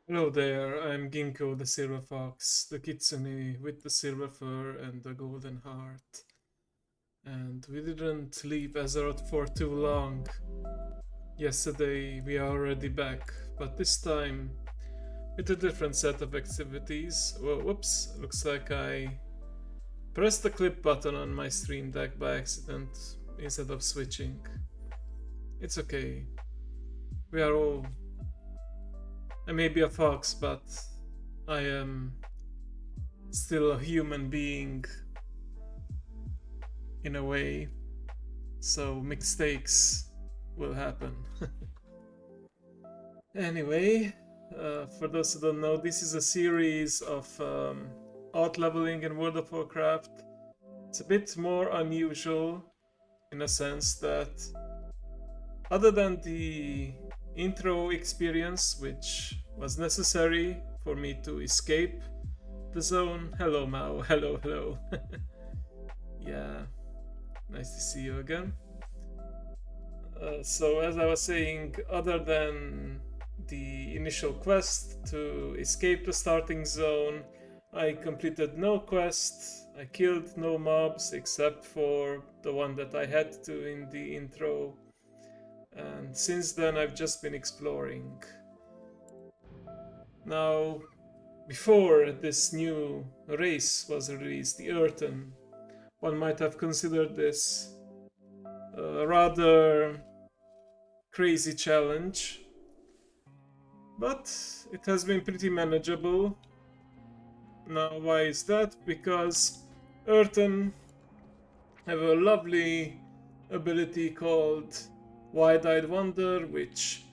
Hello there, I'm Ginkgo the Silver Fox, the kitsune with the silver fur and the golden heart. And we didn't leave Azeroth for too long. Yesterday we are already back, but this time with a different set of activities. Whoops, looks like I pressed the clip button on my stream deck by accident instead of switching. It's okay. We are all. I may be a fox, but I am still a human being in a way, so mistakes will happen. Anyway, for those who don't know, this is a series of out leveling in World of Warcraft. It's a bit more unusual in a sense that, other than the intro experience, which was necessary for me to escape the zone. Hello, Mao. Hello, hello. Yeah, nice to see you again. So as I was saying, other than the initial quest to escape the starting zone, I completed no quest. I killed no mobs except for the one that I had to in the intro. And since then I've just been exploring. Now, before this new race was released, the Earthen, one might have considered this a rather crazy challenge, but it has been pretty manageable. Now, why is that? Because Earthen have a lovely ability called Wide-Eyed Wonder, which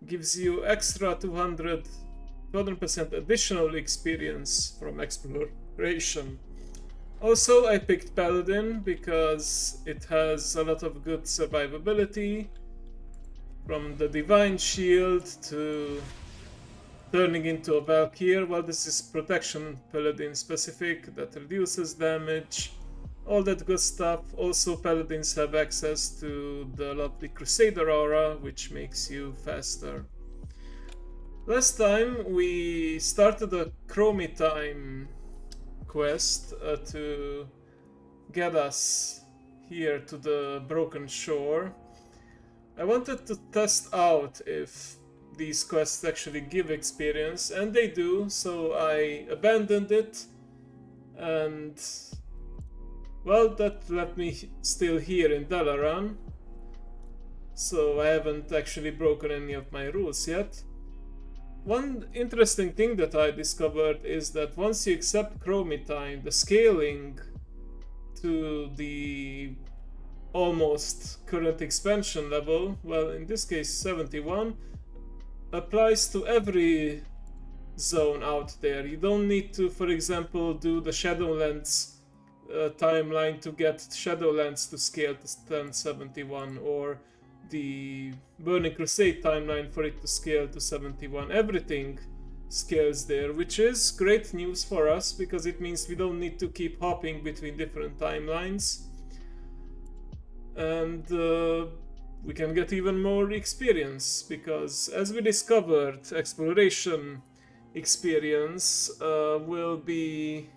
gives you extra 200% additional experience from exploration. Also, I picked Paladin because it has a lot of good survivability, from the Divine Shield to turning into a Valkyr. Well, this is protection Paladin specific that reduces damage, all that good stuff. Also, Paladins have access to the lovely Crusader aura, which makes you faster. Last time we started a Chromie Time quest to get us here to the Broken Shore. I wanted to test out if these quests actually give experience, and they do, so I abandoned it, and well, that left me still here in Dalaran, so I haven't actually broken any of my rules yet. One interesting thing that I discovered is that once you accept Chromie Time, the scaling to the almost current expansion level, well, in this case 71, applies to every zone out there. You don't need to, for example, do the Shadowlands timeline to get Shadowlands to scale to 1071, or the Burning Crusade timeline for it to scale to 71. Everything scales there, which is great news for us because it means we don't need to keep hopping between different timelines, and we can get even more experience because, as we discovered, exploration experience will be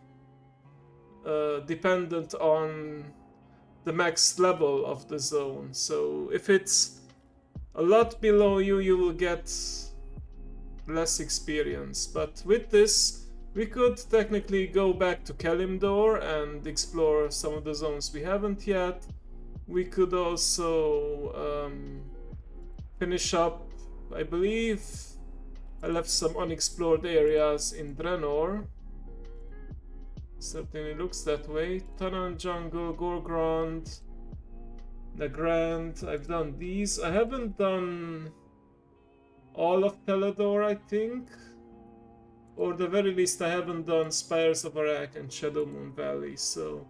dependent on the max level of the zone. So if it's a lot below you, you will get less experience. But with this, we could technically go back to Kalimdor and explore some of the zones we haven't yet. We could also finish up, I believe I left some unexplored areas in Draenor. Certainly looks that way. Tanan Jungle, Gorgrond, Nagrand. I've done these. I haven't done all of Pelador, I think. Or the very least, I haven't done Spires of Arak and Shadow Moon Valley, so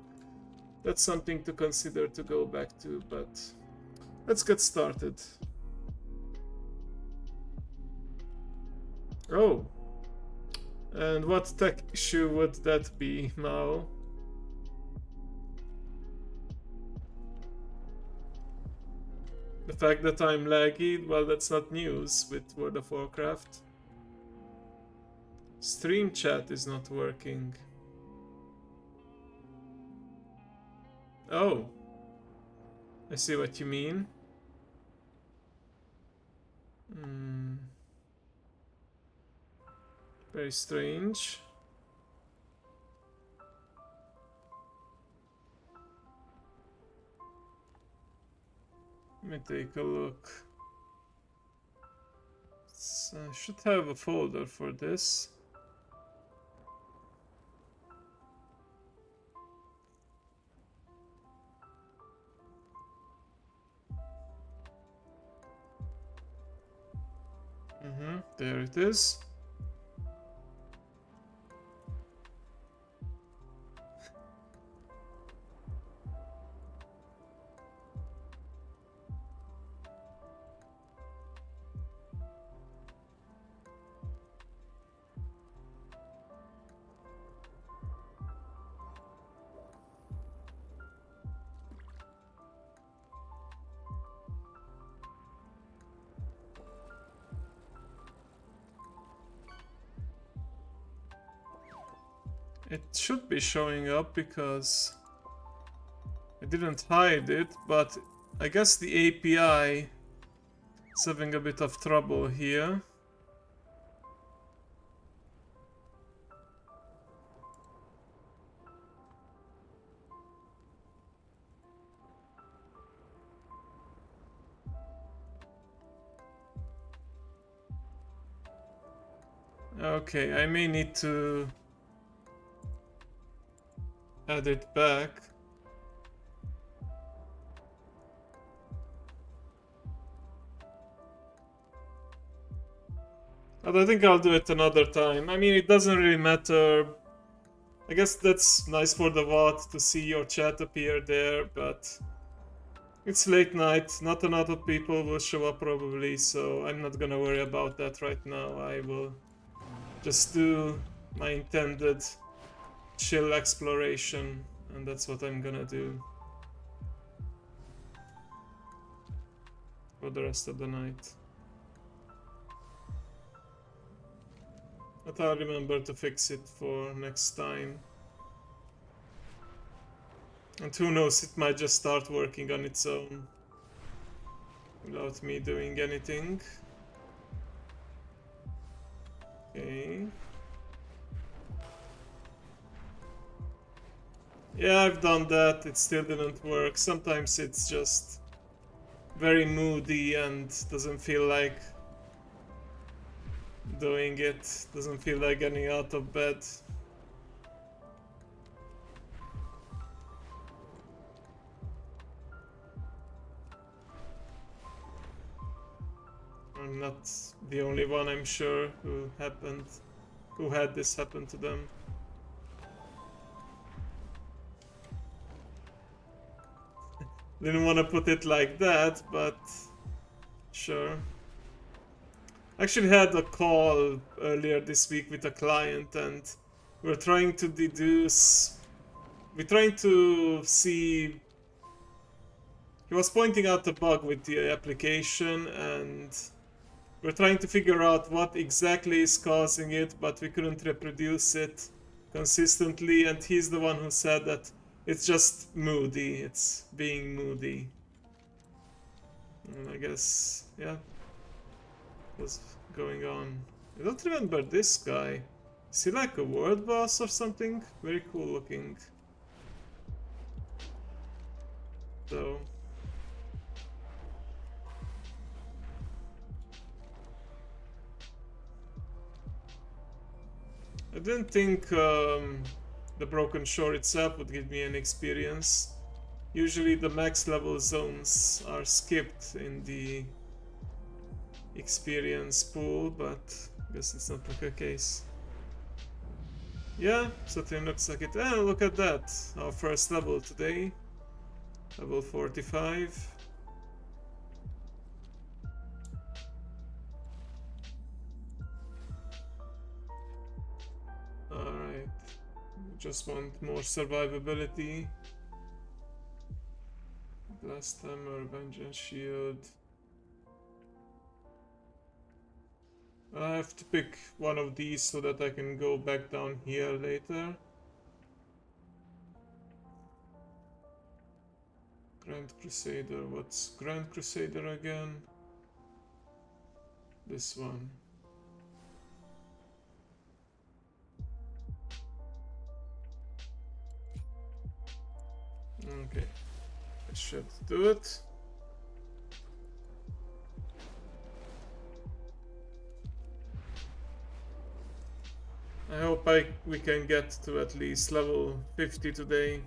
that's something to consider to go back to, but let's get started. Oh, and what tech issue would that be now? The fact that I'm laggy, well, that's not news with World of Warcraft. Stream chat is not working. Oh. I see what you mean. Very strange. Let me take a look. I should have a folder for this. There it is. It should be showing up because I didn't hide it, but I guess the API is having a bit of trouble here. Okay, I may need to add it back. But I think I'll do it another time. I mean, it doesn't really matter. I guess that's nice for the VOD to see your chat appear there, but it's late night. Not a lot of people will show up probably, so I'm not gonna worry about that right now. I will just do my intended chill exploration, and that's what I'm gonna do for the rest of the night. But I'll remember to fix it for next time. And who knows, it might just start working on its own without me doing anything. Okay. Yeah, I've done that. It still didn't work. Sometimes it's just very moody and doesn't feel like doing it. Doesn't feel like getting out of bed. I'm not the only one, I'm sure, who had this happen to them. Didn't want to put it like that, but sure. I actually had a call earlier this week with a client, and we're trying to see. He was pointing out a bug with the application, and we're trying to figure out what exactly is causing it, but we couldn't reproduce it consistently, and he's the one who said that it's just moody, it's being moody. And I guess, yeah, what's going on? I don't remember this guy. Is he like a world boss or something? Very cool looking. So... I didn't think the Broken Shore itself would give me an experience. Usually the max level zones are skipped in the experience pool, but I guess it's not like a case. Yeah, certainly looks like it. Oh, look at that! Our first level today. Level 45. Alright. Just want more survivability. Blast Hammer, Vengeance Shield. I have to pick one of these so that I can go back down here later. Grand Crusader, what's Grand Crusader again? This one. Okay, I should do it. I hope we can get to at least level 50 today.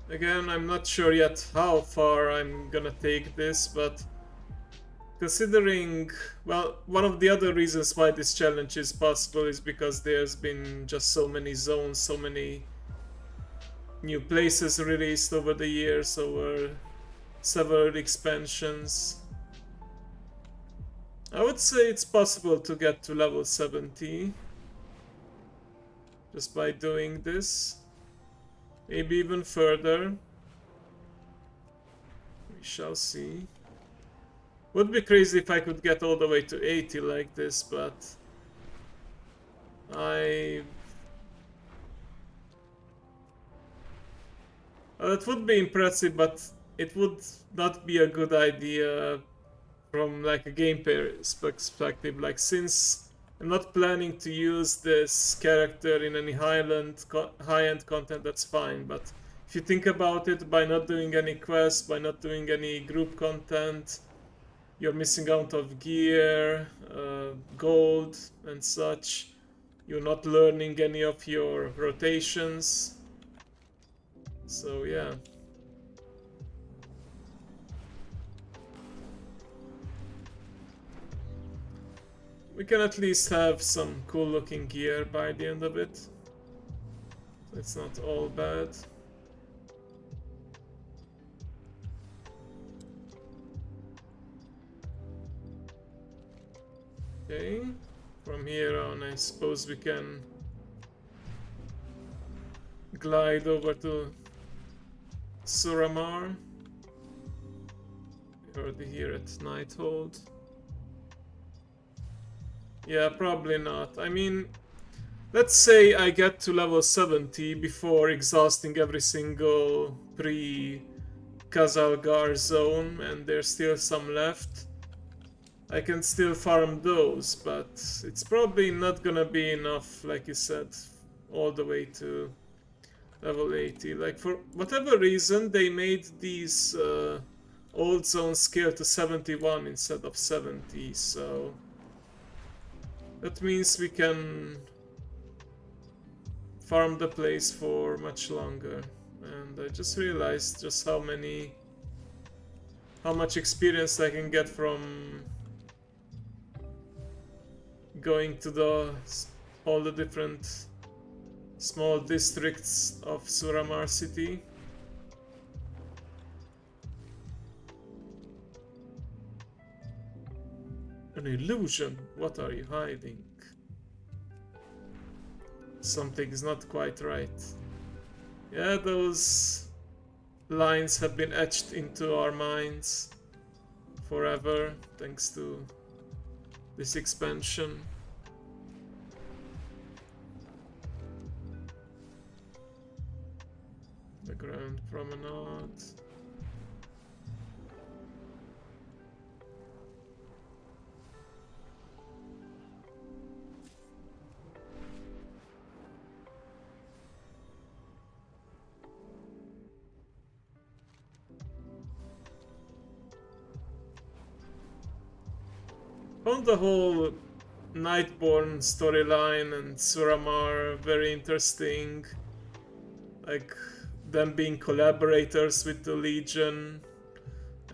Again, I'm not sure yet how far I'm gonna take this, but considering, well, one of the other reasons why this challenge is possible is because there's been just so many zones, so many new places released over the years, over several expansions. I would say it's possible to get to level 70 just by doing this. Maybe even further. We shall see. Would be crazy if I could get all the way to 80 like this, but it would be impressive, but it would not be a good idea from like a gameplay perspective. Like, since I'm not planning to use this character in any high-end content, that's fine. But if you think about it, by not doing any quests, by not doing any group content, you're missing out of gear, gold and such. You're not learning any of your rotations. So yeah. We can at least have some cool looking gear by the end of it. It's not all bad. Okay, from here on I suppose we can glide over to Suramar. We're already here at Nighthold. Yeah, probably not. I mean, let's say I get to level 70 before exhausting every single pre-Kazalgar zone, and there's still some left. I can still farm those, but it's probably not gonna be enough, like you said, all the way to level 80. Like, for whatever reason, they made these old zones scale to 71 instead of 70, so that means we can farm the place for much longer. And I just realized just how much experience I can get from going to all the different small districts of Suramar city. An illusion? What are you hiding? Something is not quite right. Yeah, those lines have been etched into our minds forever, thanks to this expansion. The Grand Promenade. Found the whole Nightborn storyline and Suramar very interesting. Like, them being collaborators with the Legion,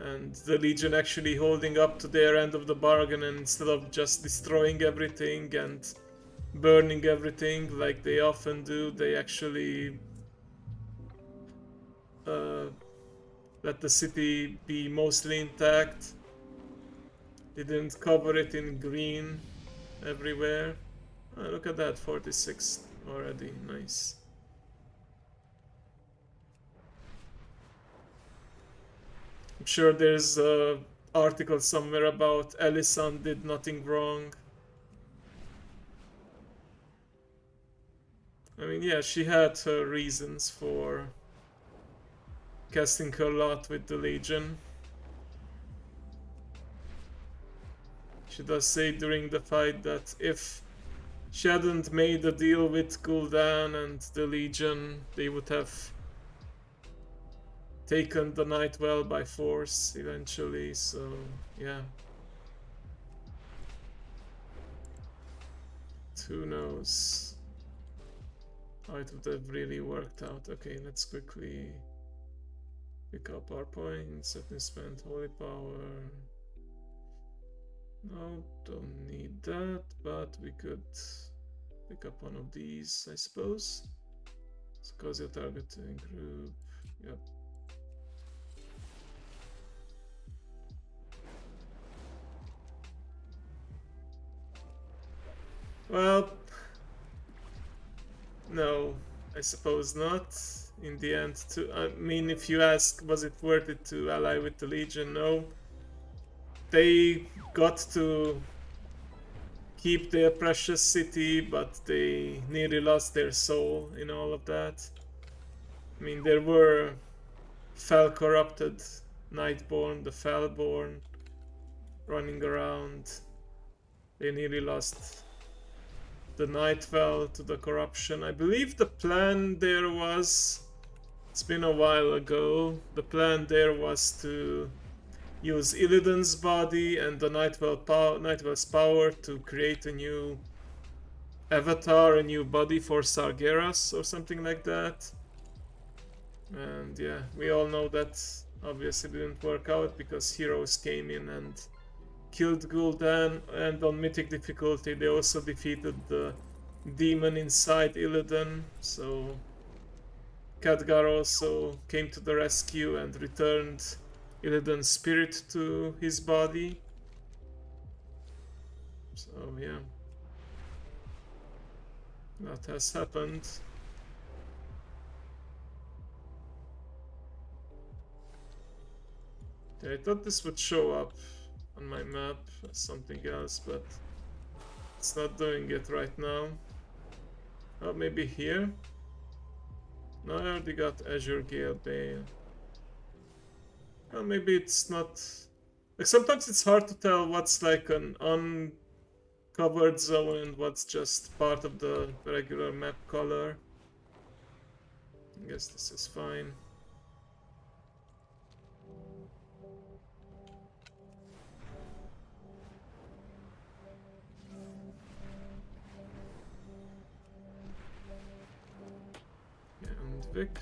and the Legion actually holding up to their end of the bargain, and instead of just destroying everything and burning everything like they often do, they actually let the city be mostly intact. They didn't cover it in green everywhere. Oh, look at that, 46 already, nice. sure there's a article somewhere about Ellison did nothing wrong. I mean, yeah, she had her reasons for casting her lot with the Legion. She does say during the fight that if she hadn't made a deal with Gul'dan and the Legion, they would have taken the Nightwell by force eventually, so yeah. Who knows how it would have really worked out. Okay, let's quickly pick up our points. Let me spend Holy Power. No, don't need that, but we could pick up one of these, I suppose. It's cause your targeting group. Yep. Well, no, I suppose not. In the end, I mean, if you ask, was it worth it to ally with the Legion? No. They got to keep their precious city, but they nearly lost their soul in all of that. I mean, there were Fel corrupted Nightborn, the Felborn, running around. They nearly lost the Nightfell to the corruption. I believe the plan there was, it's been a while ago, the plan there was to use Illidan's body and the Nightwell's power to create a new avatar, a new body for Sargeras or something like that. And yeah, we all know that obviously didn't work out because heroes came in and killed Gul'dan, and on mythic difficulty they also defeated the demon inside Illidan, so Khadgar also came to the rescue and returned Illidan's spirit to his body. So yeah, that has happened. Yeah, I thought this would show up on my map as something else, but it's not doing it right now. Oh, maybe here? No, I already got Azure Gale Bale. Oh, maybe it's not... Like, sometimes it's hard to tell what's like an uncovered zone and what's just part of the regular map color. I guess this is fine. And Vic.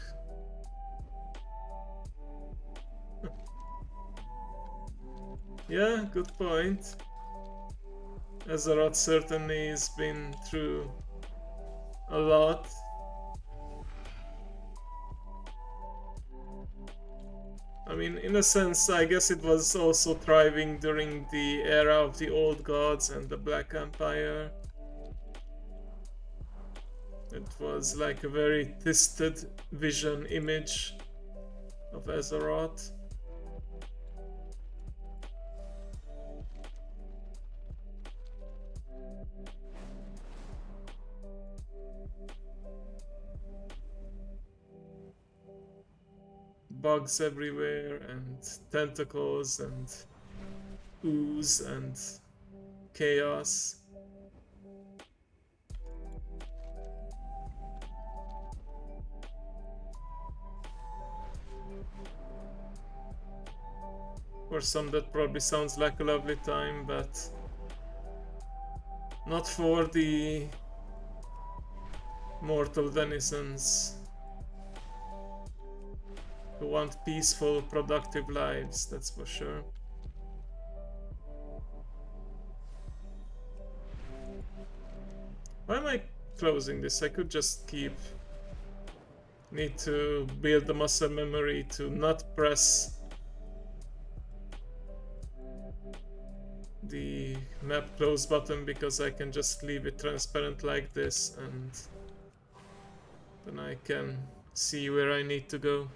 Yeah, good point. Azeroth certainly has been through a lot. I mean, in a sense, I guess it was also thriving during the era of the Old Gods and the Black Empire. It was like a very twisted vision image of Azeroth. Bugs everywhere, and tentacles, and ooze, and chaos. For some that probably sounds like a lovely time, but not for the mortal denizens who want peaceful, productive lives, that's for sure. Why am I closing this? I could just keep... Need to build the muscle memory to not press the map close button, because I can just leave it transparent like this and then I can see where I need to go.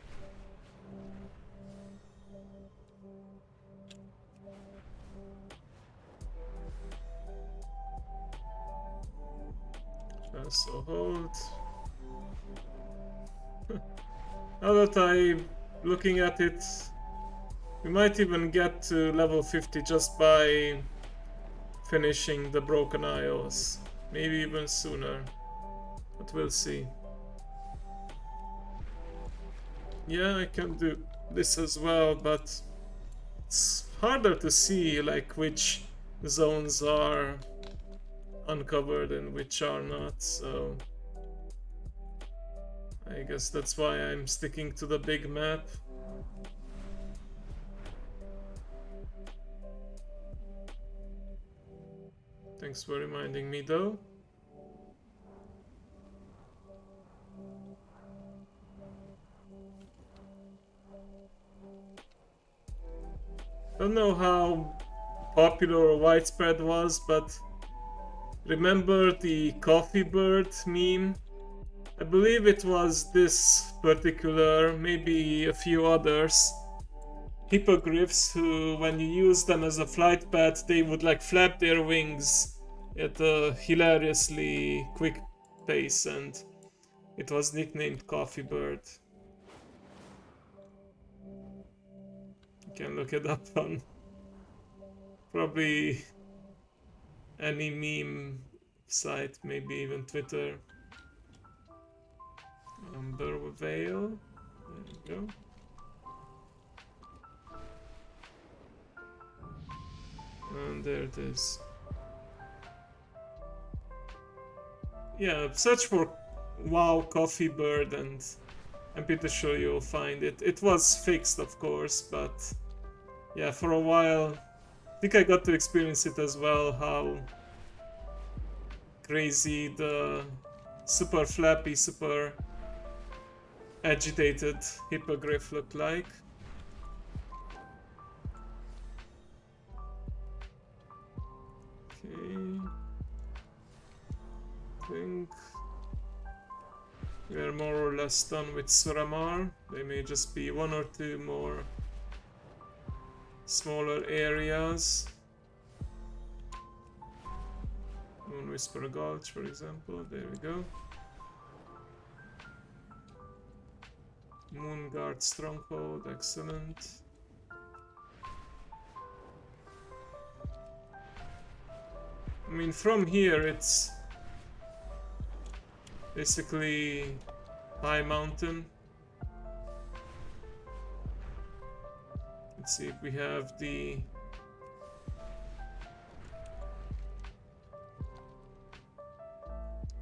Yeah, so hold. Now that I'm looking at it, we might even get to level 50 just by finishing the Broken Isles. Maybe even sooner. But we'll see. Yeah, I can do this as well, but it's harder to see like which zones are uncovered and which are not, so I guess that's why I'm sticking to the big map. Thanks for reminding me though. Don't know how popular or widespread was, but remember the coffee bird meme? I believe it was this particular, maybe a few others, hippogriffs who, when you use them as a flight pad, they would like flap their wings at a hilariously quick pace, and it was nicknamed Coffee Bird. You can look it up on probably any meme site, maybe even Twitter. Amber Veil. There you go. And there it is. Yeah, search for WoW Coffee Bird and I'm pretty sure you'll find it. It was fixed, of course, but yeah, for a while I think I got to experience it as well, how crazy the super flappy, super agitated hippogriff looked like. Okay. I think we're more or less done with Suramar. There may just be one or two more smaller areas. Moon Whisper Gulch, for example. There we go. Moonguard Stronghold, excellent. I mean, from here it's basically high mountain. Let's see if we have the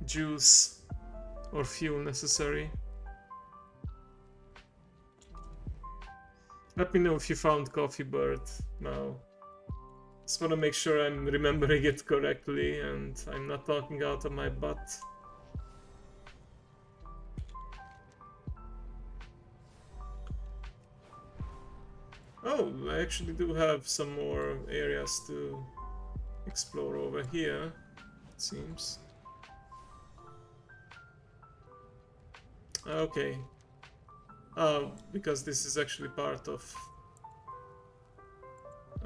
juice or fuel necessary. Let me know if you found Coffee Bird now. Just want to make sure I'm remembering it correctly and I'm not talking out of my butt. Oh, I actually do have some more areas to explore over here, it seems. Okay. Because this is actually part of...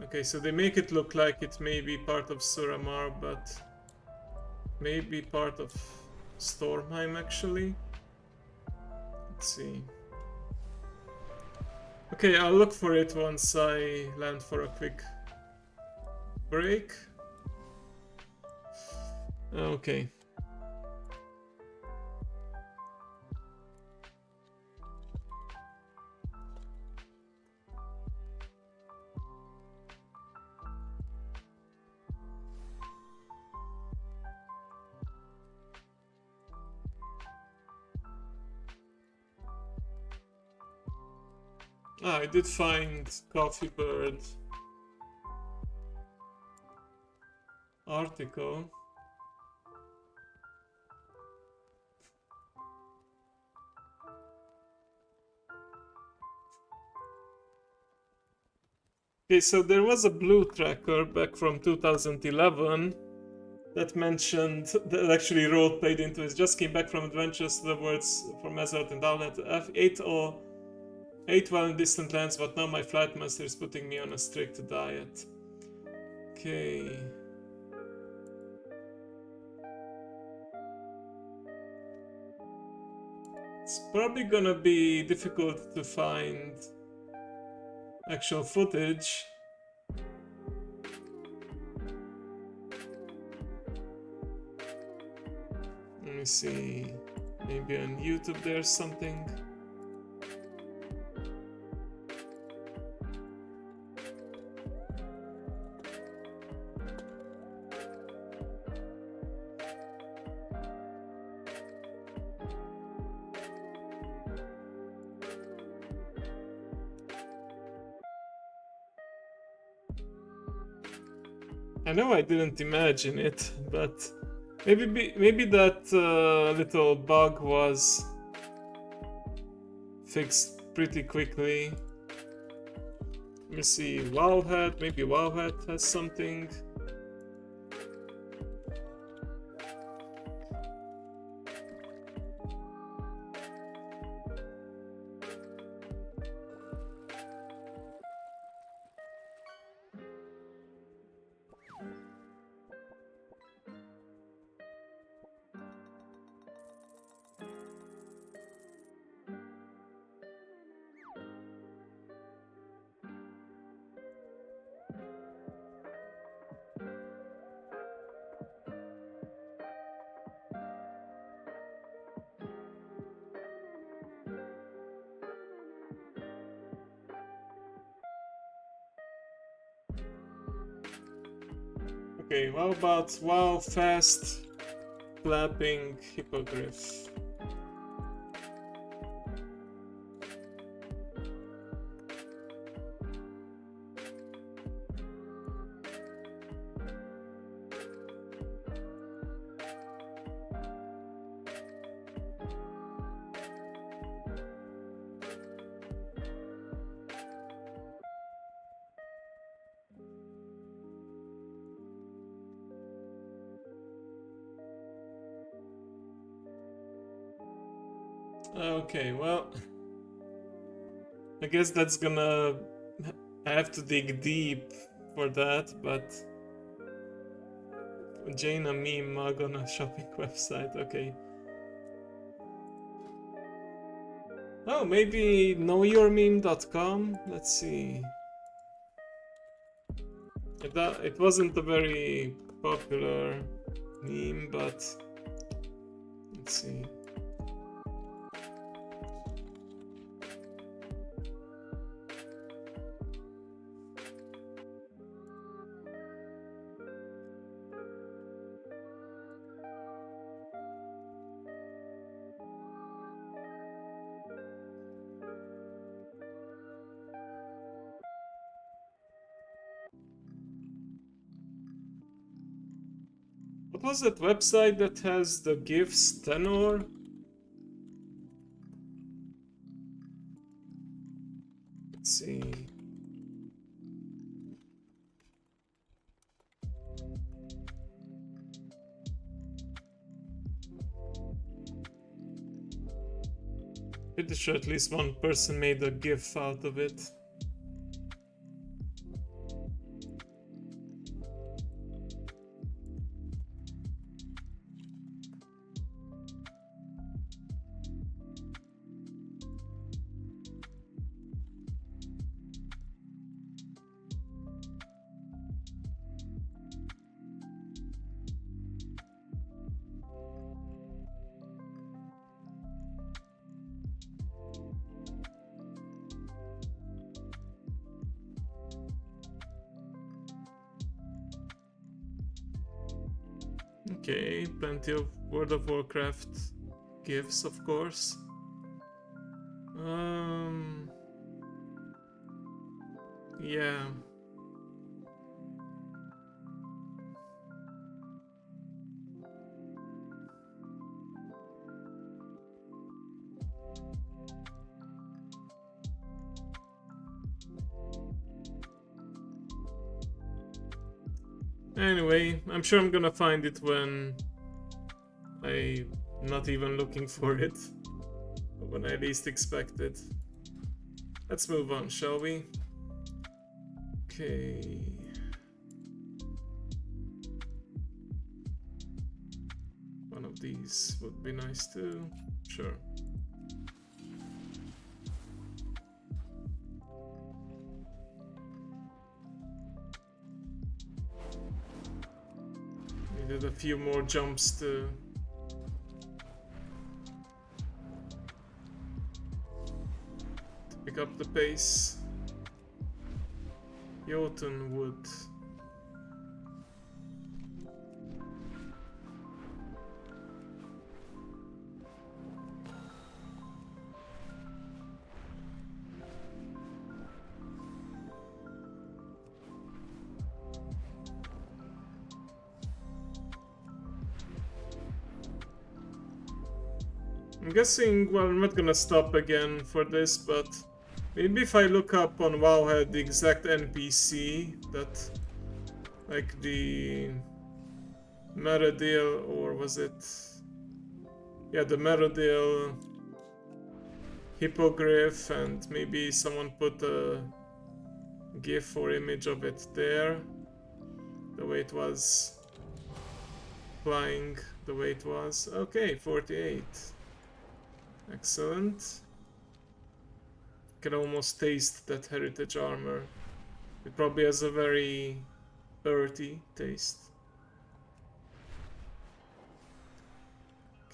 Okay, so they make it look like it may be part of Suramar, but maybe part of Stormheim actually. Let's see. Okay, I'll look for it once I land for a quick break. Okay. I did find Coffee Bird article. Okay, so there was a blue tracker back from 2011 that mentioned, that actually wrote, played into it, just came back from adventures to the words from Azeroth and Downland F8 8 while in distant lands, but now my flight master is putting me on a strict diet. Okay. It's probably gonna be difficult to find actual footage. Let me see. Maybe on YouTube there's something. I know I didn't imagine it, but maybe that little bug was fixed pretty quickly. Let me see, Wowhead, maybe Wowhead has something. Okay, what about wow fast flapping hippogriff? Okay, well, I guess that's gonna... I have to dig deep for that, but... Jaina meme mug on a shopping website, okay. Oh, maybe knowyourmeme.com? Let's see. It wasn't a very popular meme, but... Let's see. What was that website that has the GIFs tenor? Let's see. Pretty sure at least one person made a GIF out of it. Okay, plenty of World of Warcraft GIFs, of course. Yeah. Anyway, I'm sure I'm gonna find it when I'm not even looking for it. Or when I least expect it. Let's move on, shall we? Okay. One of these would be nice too. Sure. Needed a few more jumps to pick up the pace. Jotun wood. I'm guessing, well, I'm not gonna stop again for this, but maybe if I look up on Wowhead the exact NPC that, like the Meridale, or was it? Yeah, the Meridale hippogriff, and maybe someone put a GIF or image of it there. The way it was flying, the way it was. Okay, 48. Excellent. Can almost taste that heritage armor. It probably has a very earthy taste.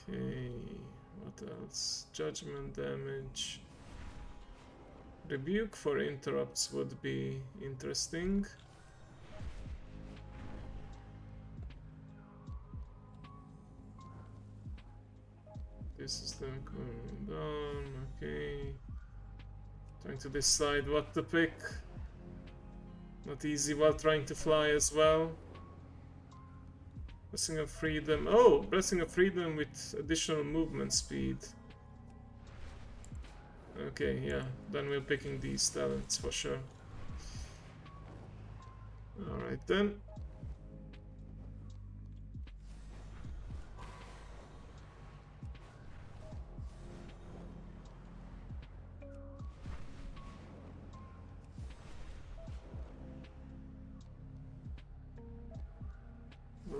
Okay, what else? Judgment damage. Rebuke for interrupts would be interesting. This is them coming down, okay. Trying to decide what to pick. Not easy while trying to fly as well. Blessing of Freedom. Oh, Blessing of Freedom with additional movement speed. Okay, yeah, then we're picking these talents for sure. Alright then.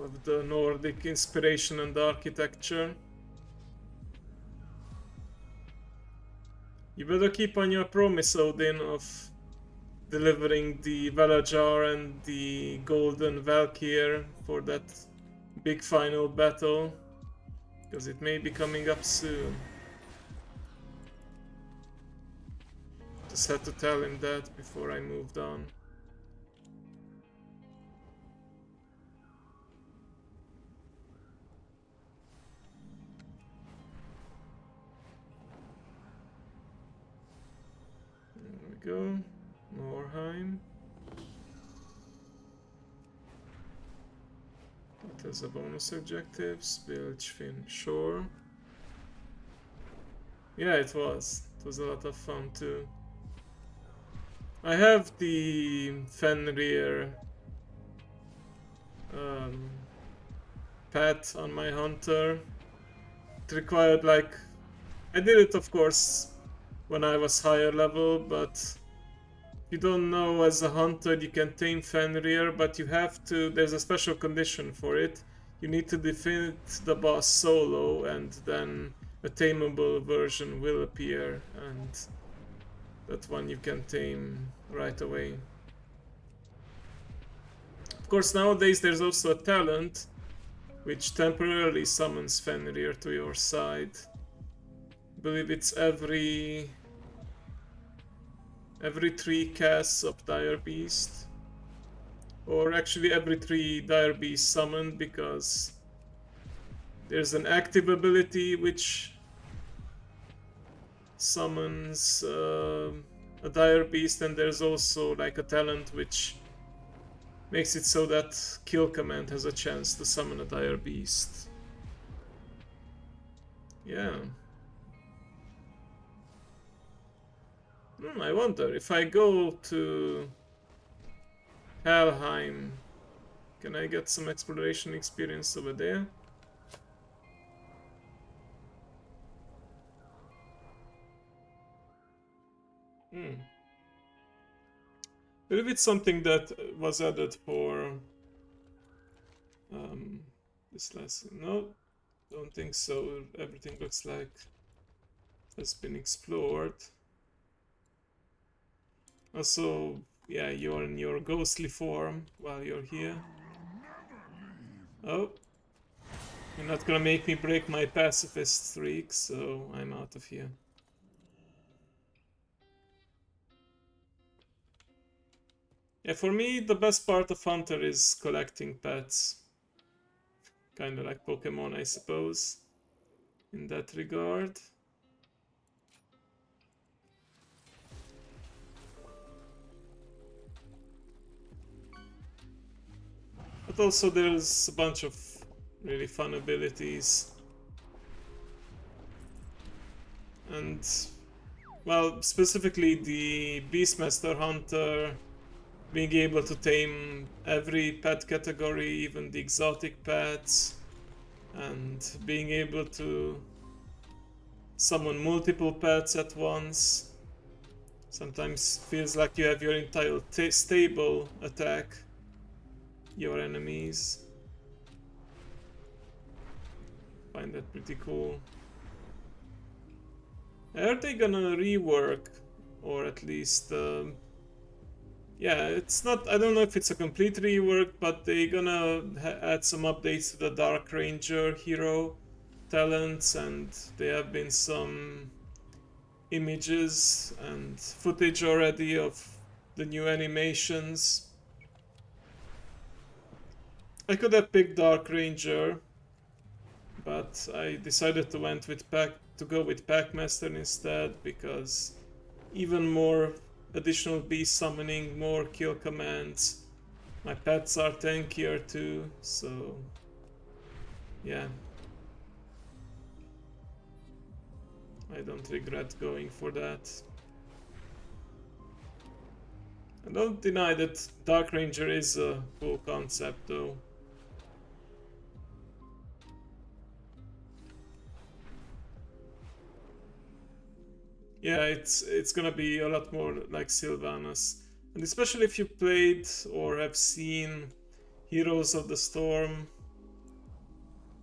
Of the Nordic inspiration and architecture. You better keep on your promise, Odin, of delivering the Valajar and the Golden Valkyr for that big final battle, because it may be coming up soon. Just had to tell him that before I moved on. Go, Morheim. It has a bonus objectives, Bilgefin, sure. Yeah, it was. It was a lot of fun too. I have the Fenrir pet on my hunter. It required like... I did it of course when I was higher level, but if you don't know, as a hunter you can tame Fenrir, but you have to, there's a special condition for it. You need to defeat the boss solo, and then a tameable version will appear, and that one you can tame right away. Of course, nowadays there's also a talent which temporarily summons Fenrir to your side. I believe it's every 3 casts of Dire Beast, or actually every 3 Dire Beasts summoned, because there's an active ability which summons a Dire Beast, and there's also like a talent which makes it so that Kill Command has a chance to summon a Dire Beast. Yeah. I wonder, if I go to Helheim, can I get some exploration experience over there? I believe it's something that was added for this lesson. No, don't think so. Everything looks like has been explored. Also, yeah, you're in your ghostly form while you're here. Oh, You're not gonna make me break my pacifist streak, so I'm out of here. Yeah, for me, the best part of Hunter is collecting pets. Kinda like Pokemon, I suppose, in that regard. But also there's a bunch of really fun abilities. And, well, specifically the Beastmaster Hunter, being able to tame every pet category, even the exotic pets, and being able to summon multiple pets at once. Sometimes feels like you have your entire stable attack your enemies. Find that pretty cool. Are they gonna rework, or at least, yeah, it's not. I don't know if it's a complete rework, but they're gonna add some updates to the Dark Ranger hero talents, and there have been some images and footage already of the new animations. I could have picked Dark Ranger, but I decided to go with Packmaster instead, because even more additional beast summoning, more kill commands. My pets are tankier too, so yeah. I don't regret going for that. I don't deny that Dark Ranger is a cool concept though. Yeah, it's gonna be a lot more like Sylvanas. And especially if you played or have seen Heroes of the Storm,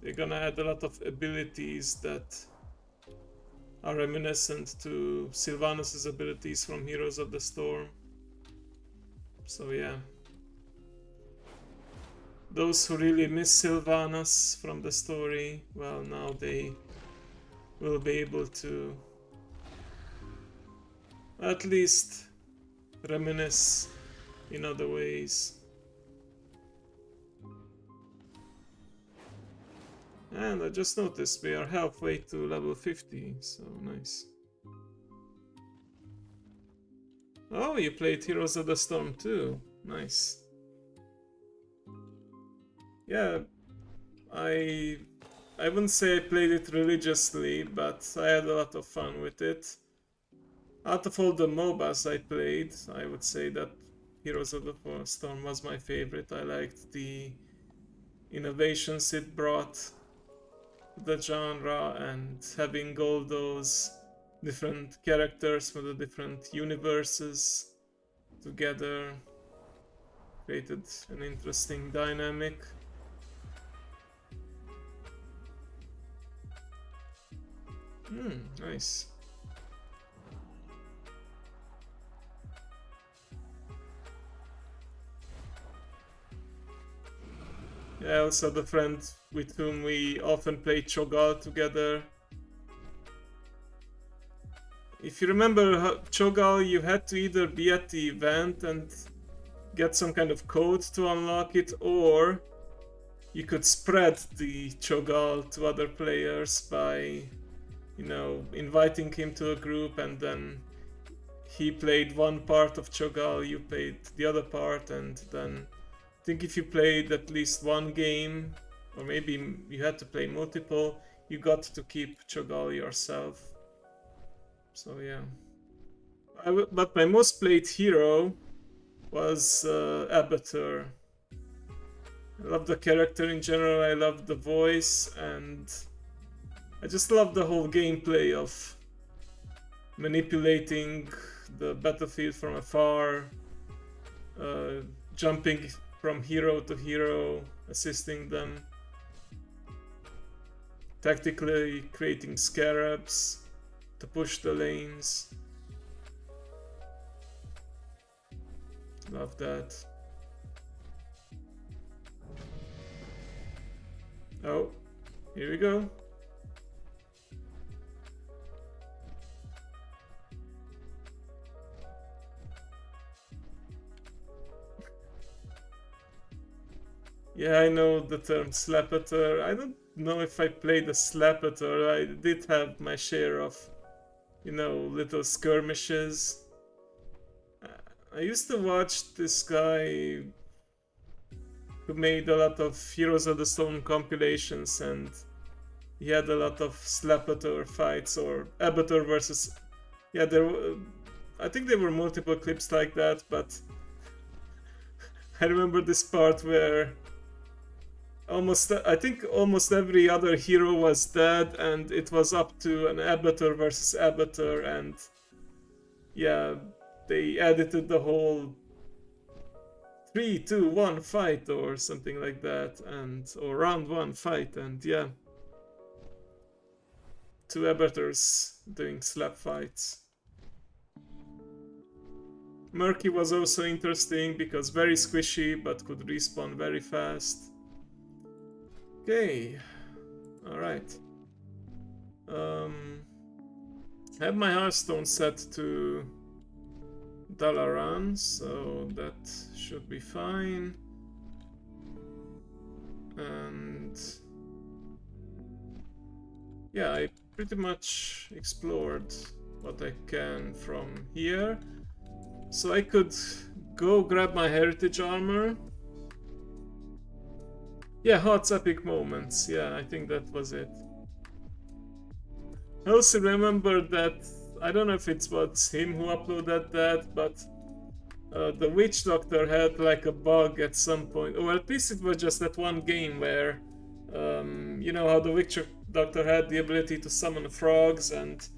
they're gonna add a lot of abilities that are reminiscent to Sylvanas' abilities from Heroes of the Storm. So yeah. Those who really miss Sylvanas from the story, well, now they will be able to at least reminisce in other ways. And I just noticed we are halfway to level 50, so nice. Oh, you played Heroes of the Storm too. Nice. Yeah, I wouldn't say I played it religiously, but I had a lot of fun with it. Out of all the MOBAs I played, I would say that Heroes of the Storm was my favorite. I liked the innovations it brought to the genre, and having all those different characters from the different universes together created an interesting dynamic. Nice. Yeah, I also had a friend with whom we often played Cho'Gall together. If you remember Cho'Gall, you had to either be at the event and get some kind of code to unlock it, or you could spread the Cho'Gall to other players by, you know, inviting him to a group, and then he played one part of Cho'Gall, you played the other part, and then I think if you played at least one game, or maybe you had to play multiple, you got to keep Cho'Gall yourself. So yeah. But my most played hero was Abatur. I love the character in general, I love the voice, and I just love the whole gameplay of manipulating the battlefield from afar, jumping from hero to hero, assisting them, tactically creating scarabs to push the lanes. Love that. Oh, Here we go. Yeah, I know the term slapator. I don't know if I played a slapator. I did have my share of, you know, little skirmishes. I used to watch this guy who made a lot of Heroes of the Storm compilations, and he had a lot of slapator fights, or abator versus... Yeah, I think there were multiple clips like that, but I remember this part where I think almost every other hero was dead, and it was up to an abator versus abator, and yeah, they edited the whole 3, 2, 1 fight or something like that, or round 1 fight, and yeah, 2 abators doing slap fights. Murky was also interesting because very squishy but could respawn very fast. Okay, alright. I have my Hearthstone set to Dalaran, so that should be fine. And yeah, I pretty much explored what I can from here. So I could go grab my heritage armor. Yeah, Heart's epic moments. Yeah, I think that was it. I also remember that, I don't know if it was him who uploaded that, but the Witch Doctor had like a bug at some point, or at least it was just that one game where, you know how the Witch Doctor had the ability to summon frogs, and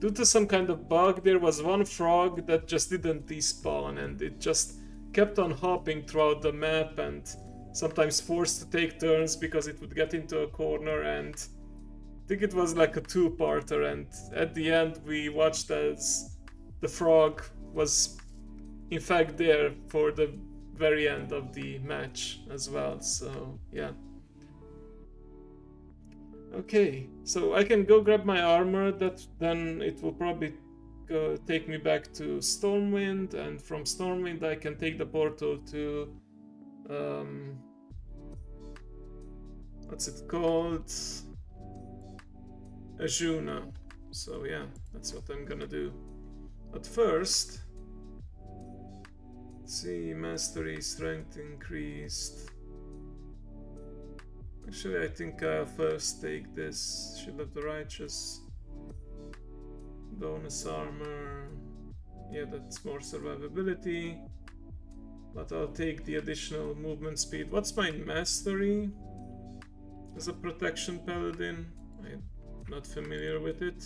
due to some kind of bug, there was one frog that just didn't despawn, and it just kept on hopping throughout the map, and sometimes forced to take turns because it would get into a corner, and I think it was like a 2-parter, and at the end we watched as the frog was in fact there for the very end of the match as well, so yeah. Okay, so I can go grab my armor, that then it will probably take me back to Stormwind, and from Stormwind I can take the portal to what's it called? Ajuna. So yeah, that's what I'm gonna do. But first, let's see, mastery, strength increased. Actually, I think I'll first take this Shield of the Righteous. Bonus armor. Yeah, that's more survivability. But I'll take the additional movement speed. What's my mastery? As a protection paladin? I'm not familiar with it.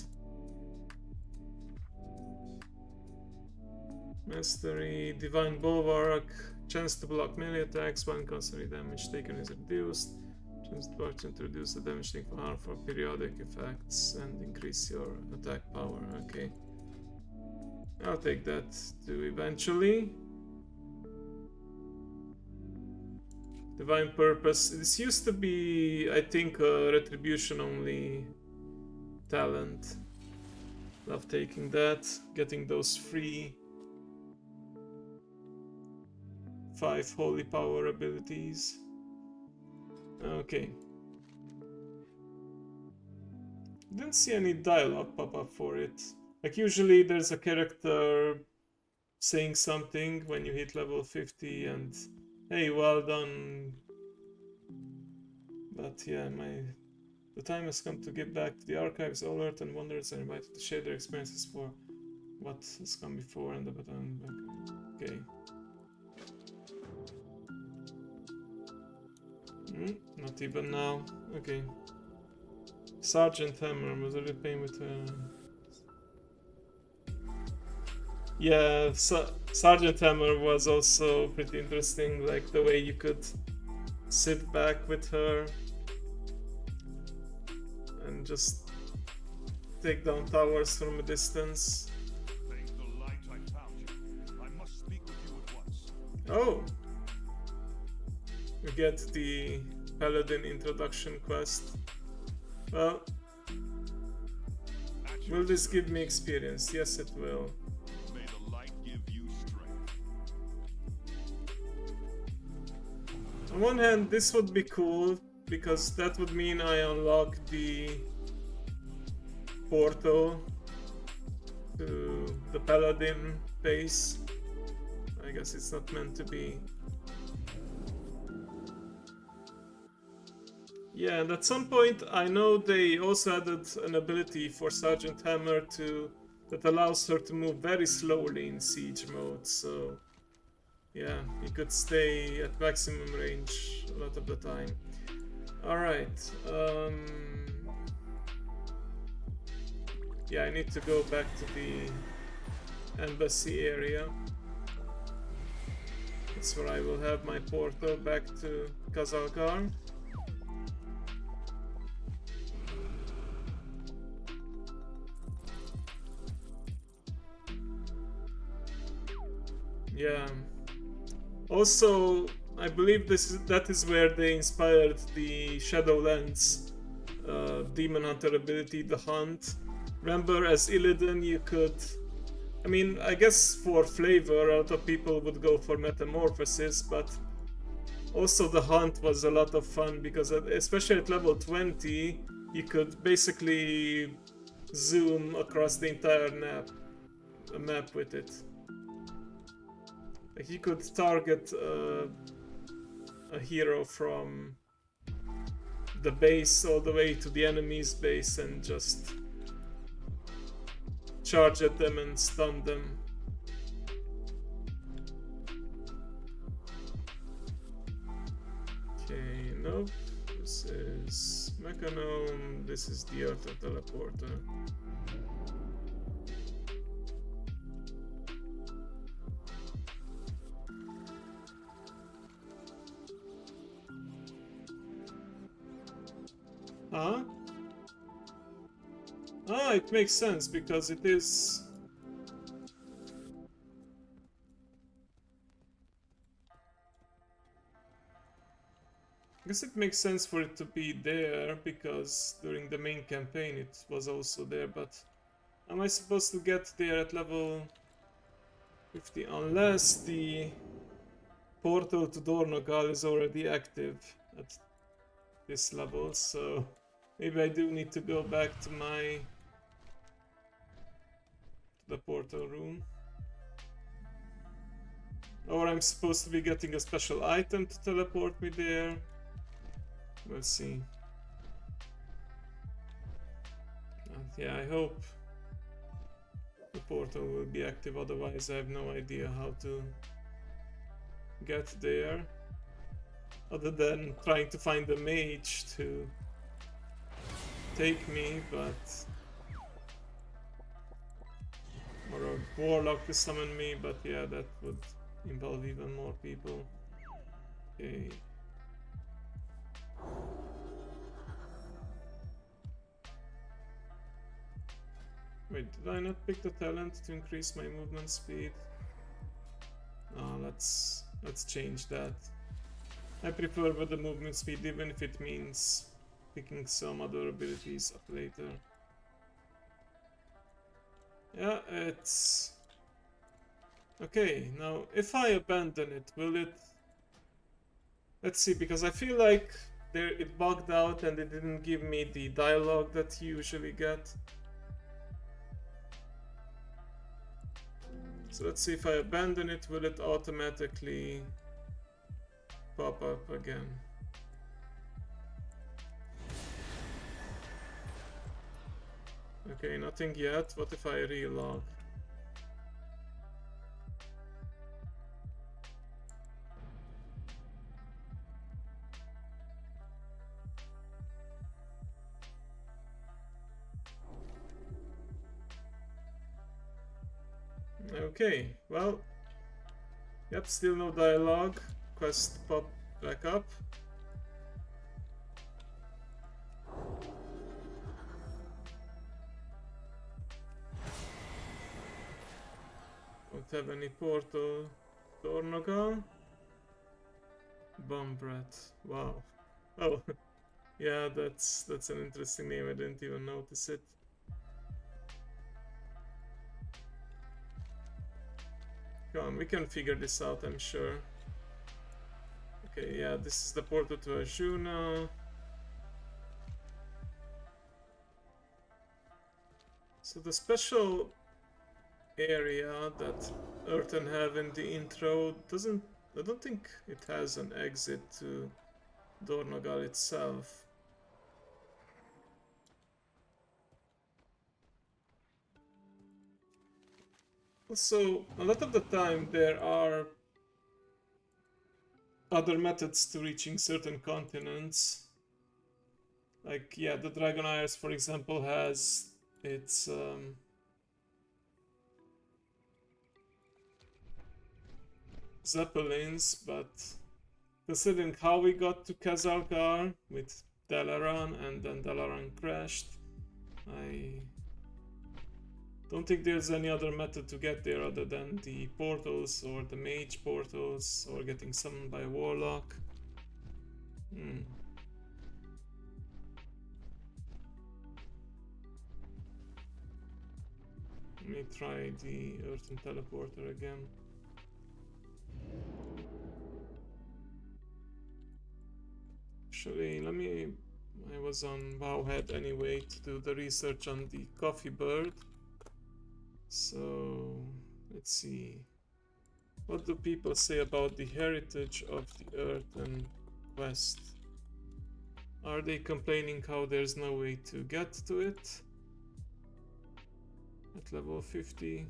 Mastery, Divine Bulwark. Chance to block melee attacks when constantly damage taken is reduced. Chance to reduce the damage taken for harm for periodic effects and increase your attack power. Okay. I'll take that too eventually. Divine Purpose. This used to be, I think, a retribution only talent. Love taking that. Getting those free 5 holy power abilities. Okay. Didn't see any dialogue pop up for it. Like usually there's a character saying something when you hit level 50 and hey, well done. But yeah, the time has come to get back to the archives. All Earthen wanderers are invited to share their experiences for what has come before and the button. Okay. Not even now. Okay. Sergeant Hammer was already playing with yeah, Sergeant Hammer was also pretty interesting, like the way you could sit back with her and just take down towers from a distance. Thank the light I found you. I must speak with you at once. Oh! We get the Paladin introduction quest. Well, At your will this give me service. experience? Yes, it will. May the light give you strength. On one hand, this would be cool, because that would mean I unlock the portal to the Paladin base. I guess it's not meant to be. Yeah, and at some point I know they also added an ability for Sergeant Hammer that allows her to move very slowly in siege mode, so yeah, he could stay at maximum range a lot of the time. Alright, yeah, I need to go back to the embassy area. That's where I will have my portal back to Kazalgar. Yeah. Also, I believe that is where they inspired the Shadowlands Demon Hunter ability, the Hunt. Remember, as Illidan, you could. I mean, I guess for flavor, a lot of people would go for Metamorphosis, but also the Hunt was a lot of fun because, especially at level 20, you could basically zoom across the entire map with it. Like you could target a hero from the base all the way to the enemy's base and just charge at them and stun them. Okay, nope. This is Mechanome. This is the Earthen teleporter. Huh? Ah, it makes sense because it is. I guess it makes sense for it to be there because during the main campaign it was also there, but am I supposed to get there at level 50? Unless the portal to Dornogal is already active at this level, so maybe I do need to go back to the portal room. Or I'm supposed to be getting a special item to teleport me there. We'll see. And yeah, I hope the portal will be active, otherwise I have no idea how to get there. Other than trying to find a mage to take me, but... or a warlock to summon me, but yeah, that would involve even more people. Okay. Wait, did I not pick the talent to increase my movement speed? Let's change that. I prefer the movement speed, even if it means picking some other abilities up later. Yeah, it's... okay, now if I abandon it, will it... let's see, because I feel like it bugged out and it didn't give me the dialogue that you usually get. So let's see, if I abandon it, will it automatically pop up again? Okay, nothing yet. What if I relog? Okay, well, yep, still no dialogue. Quest pop back up. Don't have any portal. Tornogal. Bomb breath. Wow. Oh, Yeah, that's an interesting name. I didn't even notice it. Come on, we can figure this out, I'm sure. Okay, yeah, this is the portal to Arjuna. So the special area that Earthen have in the intro doesn't... I don't think it has an exit to Dornogal itself. Also, a lot of the time there are other methods to reaching certain continents. Like, yeah, the Dragon Iris, for example, has its Zeppelins, but considering how we got to Kazalgar with Dalaran and then Dalaran crashed, I don't think there's any other method to get there other than the portals or the mage portals or getting summoned by a warlock. Let me try the Earthen teleporter again. Actually, I was on Wowhead anyway to do the research on the coffee bird. So, let's see. What do people say about the heritage of the Earthen quest? Are they complaining how there's no way to get to it? At level 50.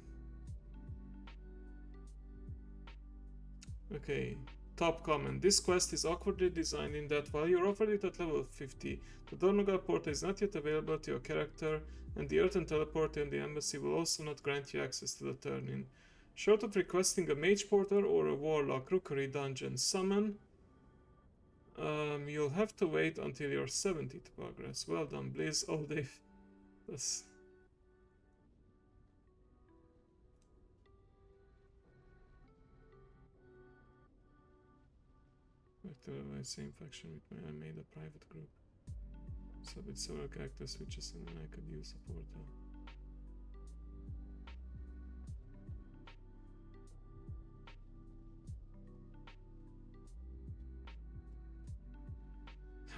Okay. Top comment. This quest is awkwardly designed in that while you're offered it at level 50, the Dornogal portal is not yet available to your character, and the Earthen teleporter in the embassy will also not grant you access to the turn-in. Short of requesting a mage portal or a warlock rookery dungeon summon, you'll have to wait until you're 70 to progress. Well done, Blizz. Oh, that's... Back to the same faction with me. I made a private group. So with several character switches and then I could use a portal.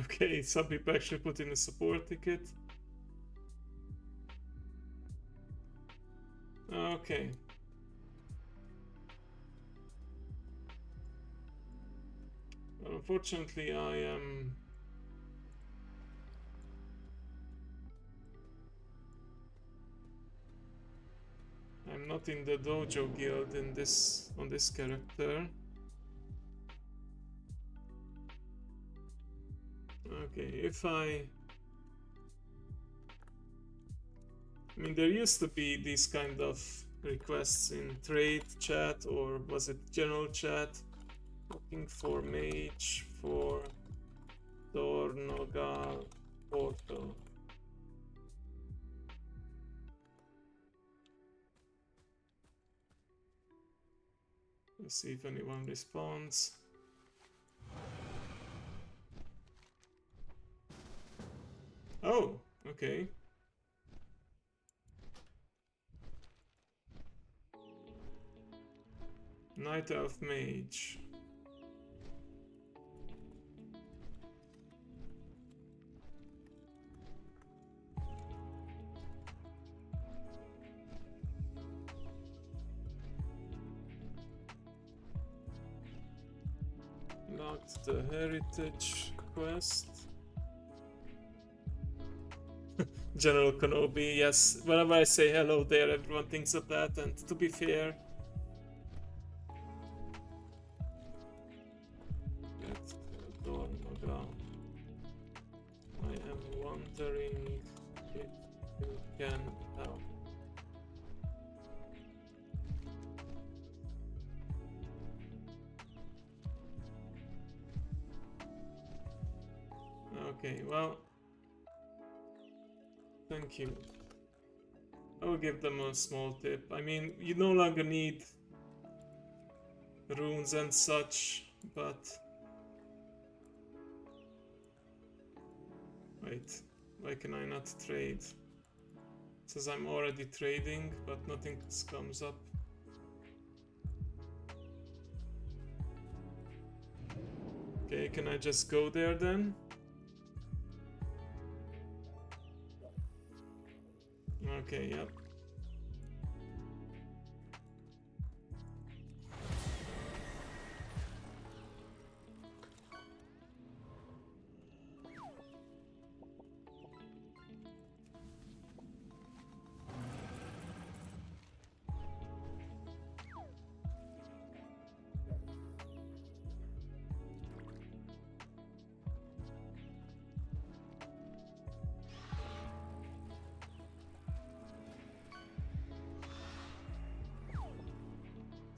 Okay, some people actually put in a support ticket. Okay. Well, unfortunately, I'm not in the dojo guild in this on this character. Okay, if I mean, there used to be these kind of requests in trade chat, or was it general chat? Looking for mage for Dornogal portal. Let's see if anyone responds. Oh, okay. Night Elf Mage. Locked the heritage quest. General Kenobi, yes. Whenever I say hello there, everyone thinks of that, and to be fair, get Dornogal. I am wondering if you can help. Okay, well, thank you. I will give them a small tip. I mean, you no longer need runes and such, but Wait, why can I not trade? It says I'm already trading, but nothing comes up. Okay, can I just go there then? Okay, yep.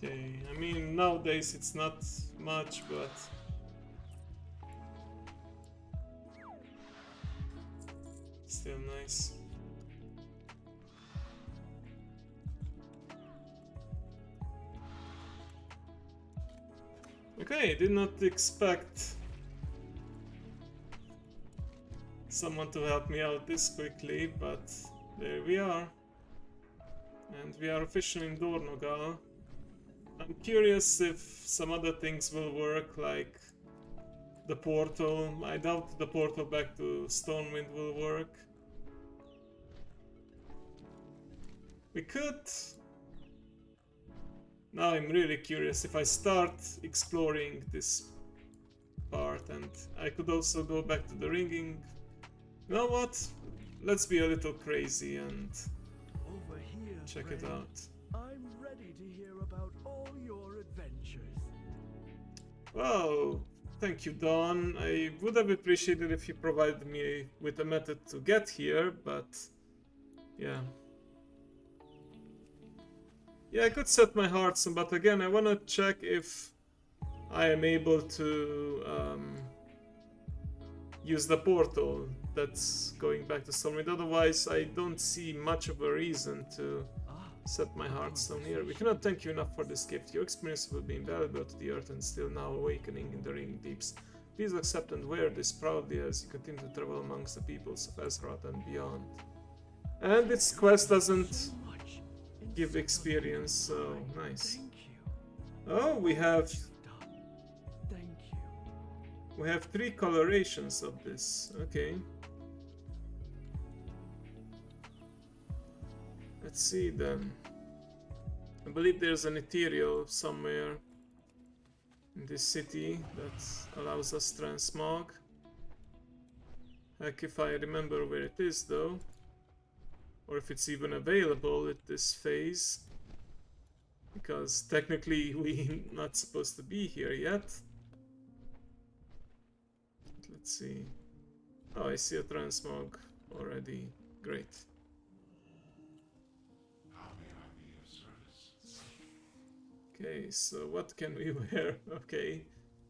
Okay, I mean, nowadays it's not much, but still nice. Okay, did not expect someone to help me out this quickly, but there we are. And we are officially in Dornogal. I'm curious if some other things will work, like the portal. I doubt the portal back to Stormwind will work. We could... Now I'm really curious if I start exploring this part, and I could also go back to the ringing. You know what? Let's be a little crazy and Over here, check friend. it out. I'm ready to hear about all your adventures. Well, thank you, Dawn. I would have appreciated if you provided me with a method to get here, but yeah. Yeah, I could set my hearts on, but again, I want to check if I am able to use the portal that's going back to Stormwind. Otherwise, I don't see much of a reason to set my heartstone here. We cannot thank you enough for this gift. Your experience will be invaluable to the Earth and still now awakening in the ring deeps. Please accept and wear this proudly as you continue to travel amongst the peoples of Ezrath and beyond. And this quest doesn't give experience, so nice. Thank you. Oh, we have Thank you. 3 colorations of this. Okay. Let's see then. I believe there's an ethereal somewhere in this city that allows us transmog. Heck if I remember where it is though. Or if it's even available at this phase. Because technically we're not supposed to be here yet. Let's see. Oh, I see a transmog already. Great. Okay, so what can we wear? Okay.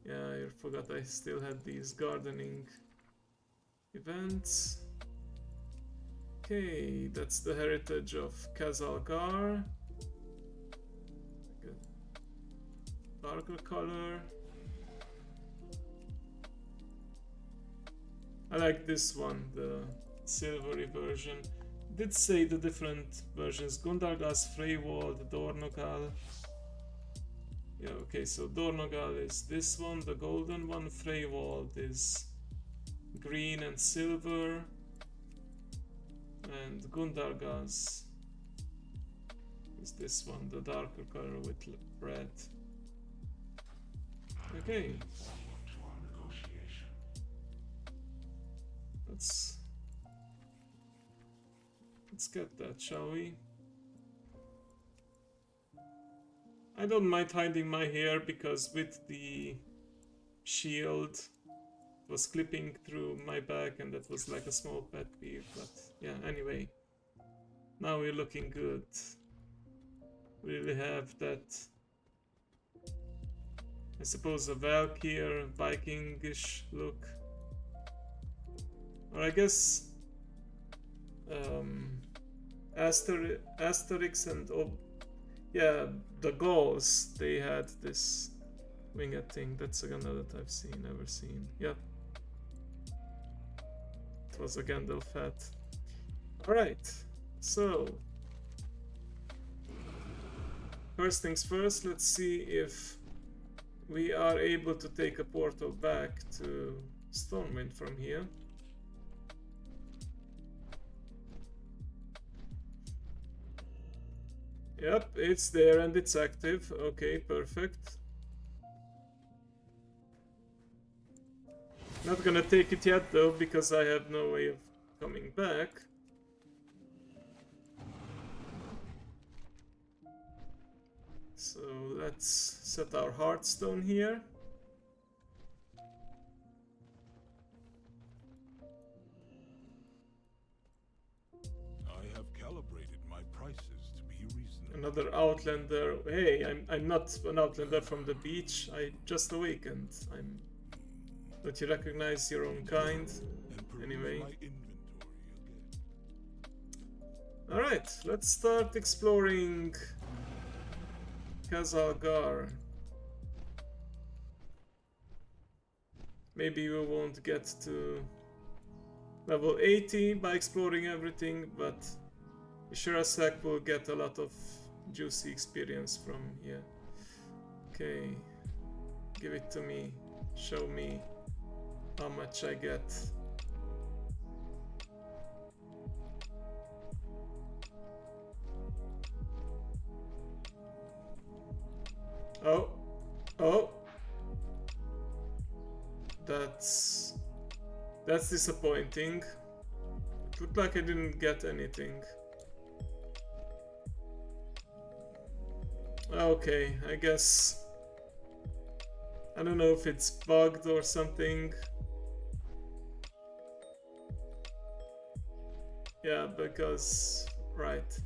Yeah, I forgot I still had these gardening events. Okay, that's the heritage of Kazalgar. Good. Darker color. I like this one, the silvery version. It did say the different versions. Gundargas, Freywald, Dornogal. Yeah, okay, so Dornogal is this one, the golden one. Freywald is green and silver. And Gundargas is this one, the darker color with red. Okay. Let's get that, shall we? I don't mind hiding my hair because with the shield it was clipping through my back and that was like a small pet peeve, but yeah, anyway. Now we're looking good. We really have that, I suppose, a Valkyr, Vikingish look. Or I guess Asterix and yeah, the Gauls, they had this winged thing. That's a gun that I've never seen. Yep. was a Gandalf hat. Alright, so first things first, let's see if we are able to take a portal back to Stormwind from here. Yep, it's there and it's active. Okay, perfect. Not gonna take it yet though, because I have no way of coming back. So let's set our Hearthstone here. I have calibrated my prices to be reasonable. Another Outlander. Hey, I'm not an Outlander from the beach. I just awakened. Don't you recognize your own kind? And peruse Anyway. my inventory again. Alright, let's start exploring Khazalgar. Maybe we won't get to level 80 by exploring everything, but sure as heck will get a lot of juicy experience from here. Okay, give it to me. Show me how much I get. Oh, that's disappointing. It looked like I didn't get anything. Okay, I guess I don't know if it's bugged or something. Yeah, because right.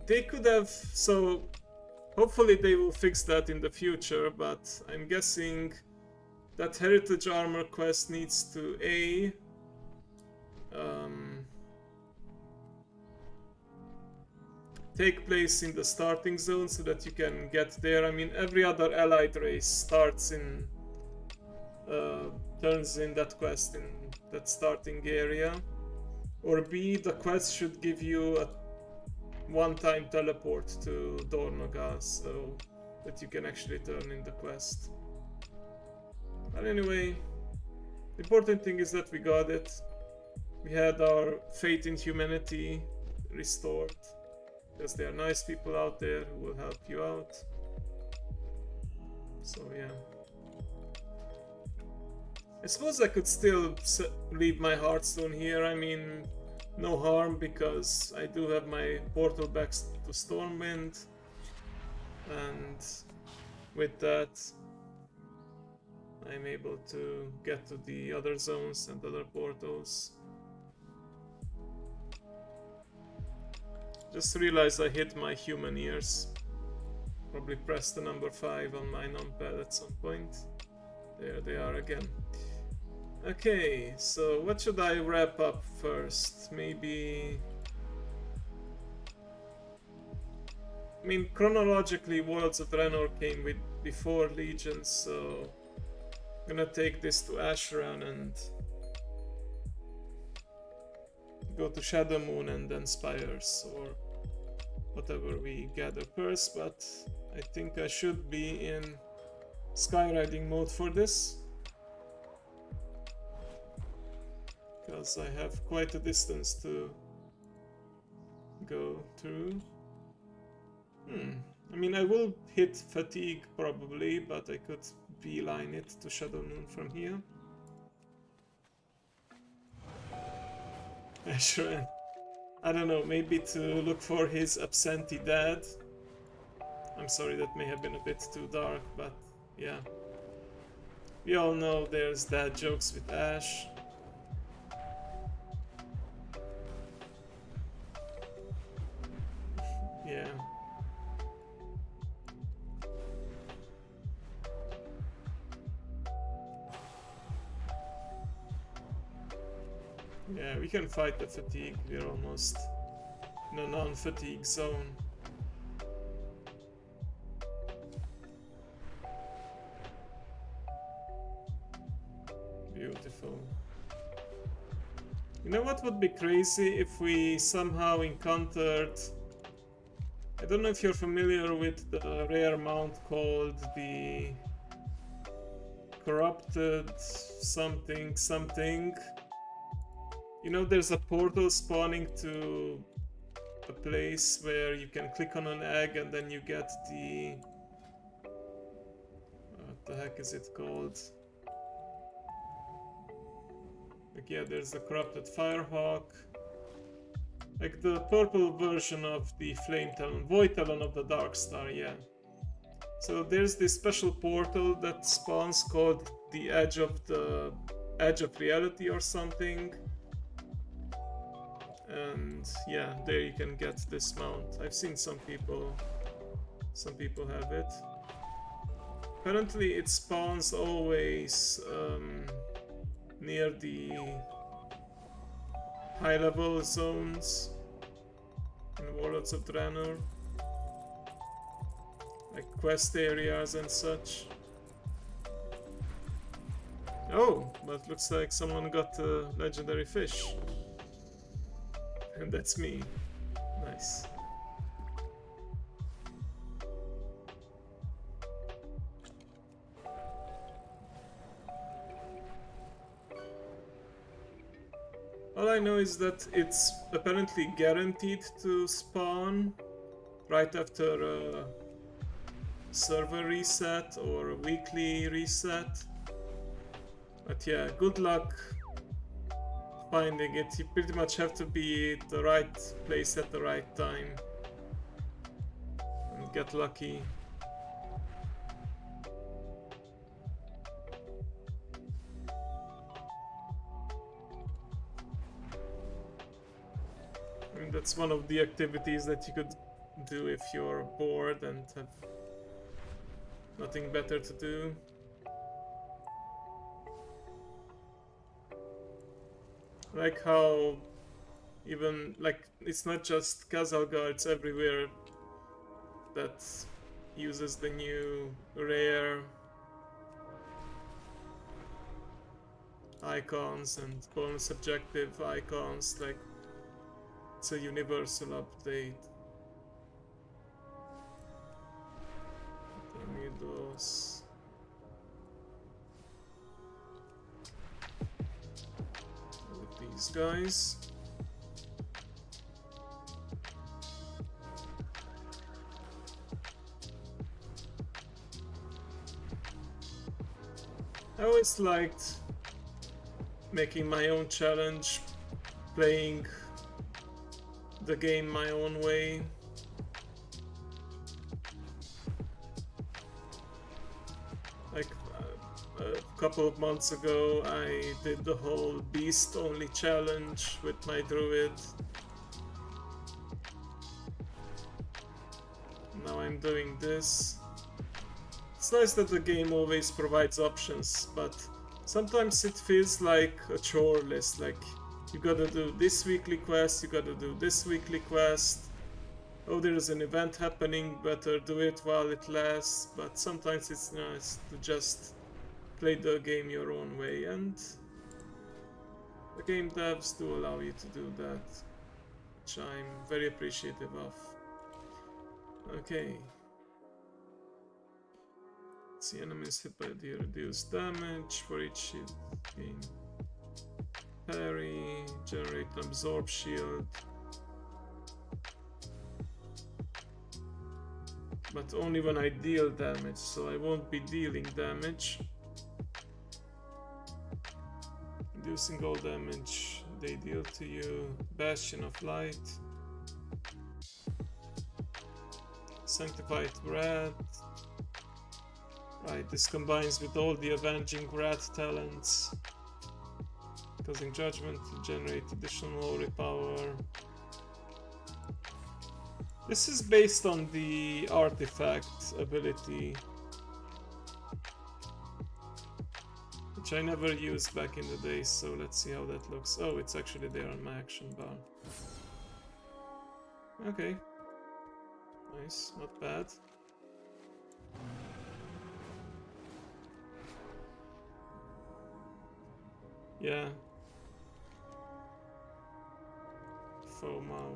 They could have, so hopefully they will fix that in the future, but I'm guessing that Heritage Armor quest needs to take place in the starting zone so that you can get there. I mean, every other allied race starts in turns in that quest in that starting area. Or B, the quest should give you a one-time teleport to Dornogal so that you can actually turn in the quest. But anyway, the important thing is that we got it. We had our faith in humanity restored, because there are nice people out there who will help you out. So yeah. I suppose I could still leave my Hearthstone here. I mean, no harm, because I do have my portal back to Stormwind, and with that I'm able to get to the other zones and other portals. Just realized I hit my human ears. Probably pressed the number 5 on my numpad at some point. There they are again. Okay, so what should I wrap up first? Maybe... I mean, chronologically, Worlds of Draenor came before Legion, so I'm gonna take this to Asheron and go to Shadow Moon and then Spires, or whatever we gather first, but I think I should be in skywriting mode for this, because I have quite a distance to go through. I mean, I will hit fatigue probably, but I could beeline it to Shadow Moon from here. Asheron. I don't know, maybe to look for his absentee dad. I'm sorry, that may have been a bit too dark, but yeah. We all know there's dad jokes with Ash. Yeah. Yeah, we can fight the fatigue. We're almost in a non-fatigue zone. Beautiful. You know what would be crazy if we somehow encountered... I don't know if you're familiar with the rare mount called the Corrupted something something. You know, there's a portal spawning to a place where you can click on an egg and then you get the... what the heck is it called? Like, yeah, there's the Corrupted Firehawk. Like the purple version of the Flame Talon, Void Talon of the Dark Star, yeah. So there's this special portal that spawns called the Edge of Reality or something. And yeah, there you can get this mount. I've seen some people have it. Apparently it spawns always near the high level zones in Warlords of Draenor, like quest areas and such. Oh, but looks like someone got a legendary fish. And that's me. Nice. All I know is that it's apparently guaranteed to spawn right after a server reset or a weekly reset. But yeah, good luck finding it. You pretty much have to be at the right place at the right time and get lucky. I mean, that's one of the activities that you could do if you're bored and have nothing better to do. Like how even, like, it's not just Kazalgar, it's everywhere that uses the new rare icons and bonus objective icons. Like, it's a universal update. I need those. With these guys. I always liked making my own challenge, playing the game my own way. Like a couple of months ago I did the whole beast only challenge with my druid. Now I'm doing this. It's nice that the game always provides options, but sometimes it feels like a chore list, like you gotta do this weekly quest, you gotta do this weekly quest. Oh, there's an event happening, better do it while it lasts. But sometimes it's nice to just play the game your own way, and the game devs do allow you to do that, which I'm very appreciative of. Okay. See, enemies hit by the reduced damage for each shield gain. Parry, generate an absorb shield. But only when I deal damage, so I won't be dealing damage. Reducing all damage they deal to you. Bastion of Light. Sanctified Wrath. Right, this combines with all the Avenging Wrath talents. Causing Judgment to generate additional holy power. This is based on the artifact ability, which I never used back in the day, so let's see how that looks. Oh, it's actually there on my action bar. Okay. Nice, not bad. Yeah. Foe Mao.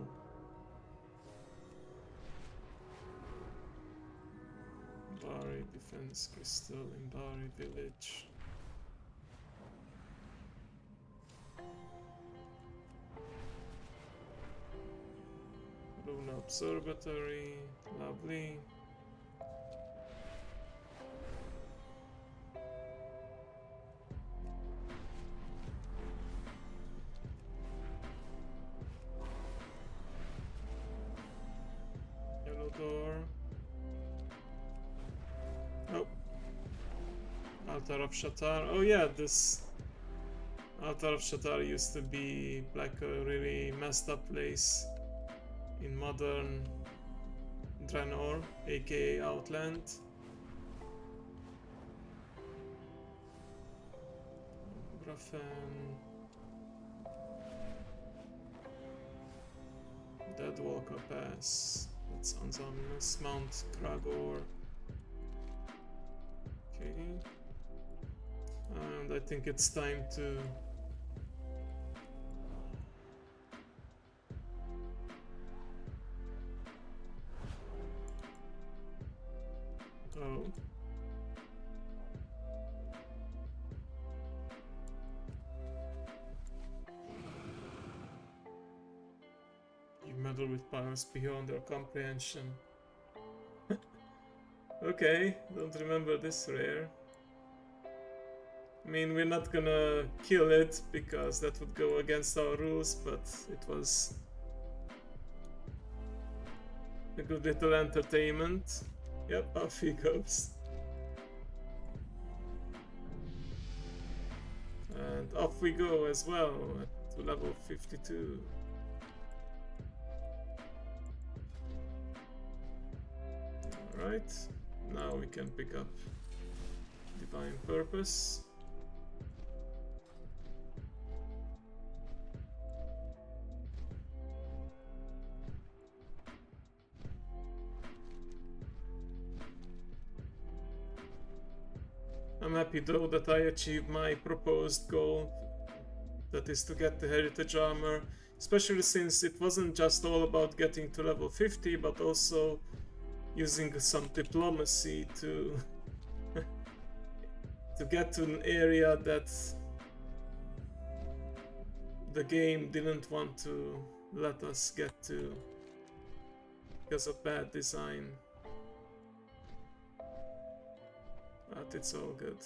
Bari Defense Crystal in Bari Village. Luna Observatory, lovely. Yellow door. Oh. Altar of Shatar. Oh yeah, this Altar of Shatar used to be like a really messed up place in modern Draenor, aka Outland. Grafen. Deadwalker Pass. That sounds ominous. Mount Kragor. Okay. And I think it's time to oh. You meddle with powers beyond their comprehension. Okay, don't remember this rare. I mean, we're not gonna kill it because that would go against our rules, but it was a good little entertainment. Yep, off he goes. And off we go as well to level 52. Alright, now we can pick up Divine Purpose. I'm happy though that I achieved my proposed goal, that is to get the Heritage Armor, especially since it wasn't just all about getting to level 50, but also using some diplomacy to to get to an area that the game didn't want to let us get to because of bad design. But it's all good.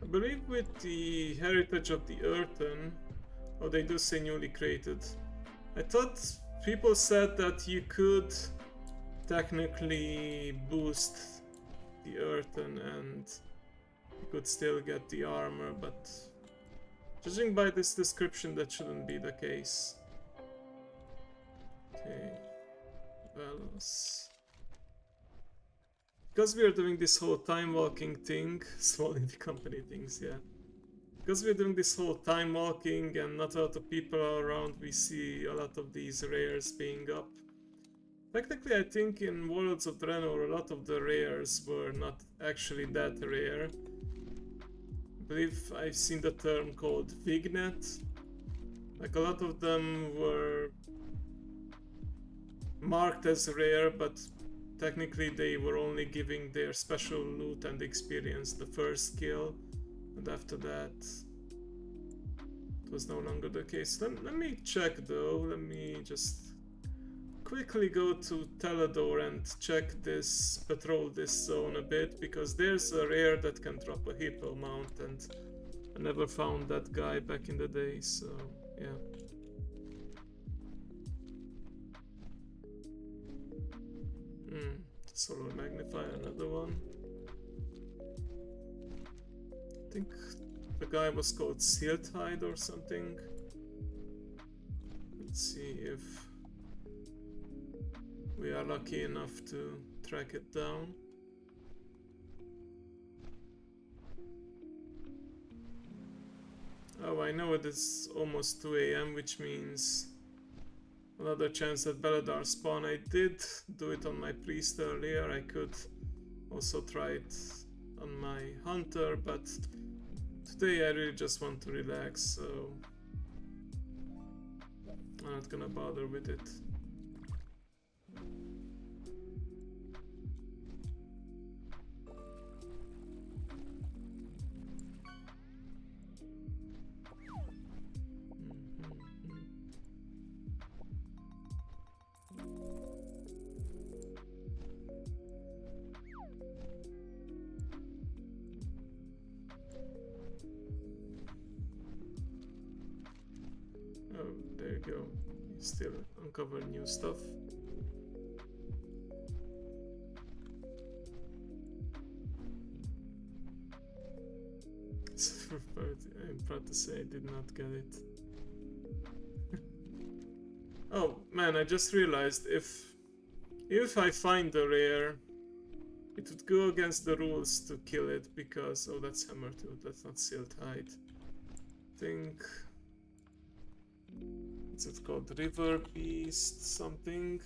I believe with the Heritage of the Earthen, oh, they do say newly created. I thought people said that you could technically boost the Earthen and you could still get the armor, but judging by this description, that shouldn't be the case. Okay, Velos. Because we are doing this whole time walking thing, swallowing the company things, yeah. Because we're doing this whole time walking and not a lot of people are around, we see a lot of these rares being up. Technically, I think in Worlds of Draenor, a lot of the rares were not actually that rare. I believe I've seen the term called Vignet. Like, a lot of them were marked as rare, but technically they were only giving their special loot and experience the first kill, and after that it was no longer the case. Let me check though, let me just quickly go to Teledor and check this, patrol this zone a bit, because there's a rare that can drop a hippo mount and I never found that guy back in the day, so yeah. Solar Magnifier, another one. I think the guy was called Sealtide or something. Let's see if we are lucky enough to track it down. Oh, I know it is almost 2 AM, which means another chance at Beledar spawn. I did do it on my priest earlier. I could also try it on my hunter, but today I really just want to relax, so I'm not gonna bother with it. Oh, there you go. You still uncover new stuff. I'm proud to say I did not get it. Oh man, I just realized if I find the rare, it would go against the rules to kill it because that's Hammertooth, that's not Silthide. I think what's it called? River Beast something?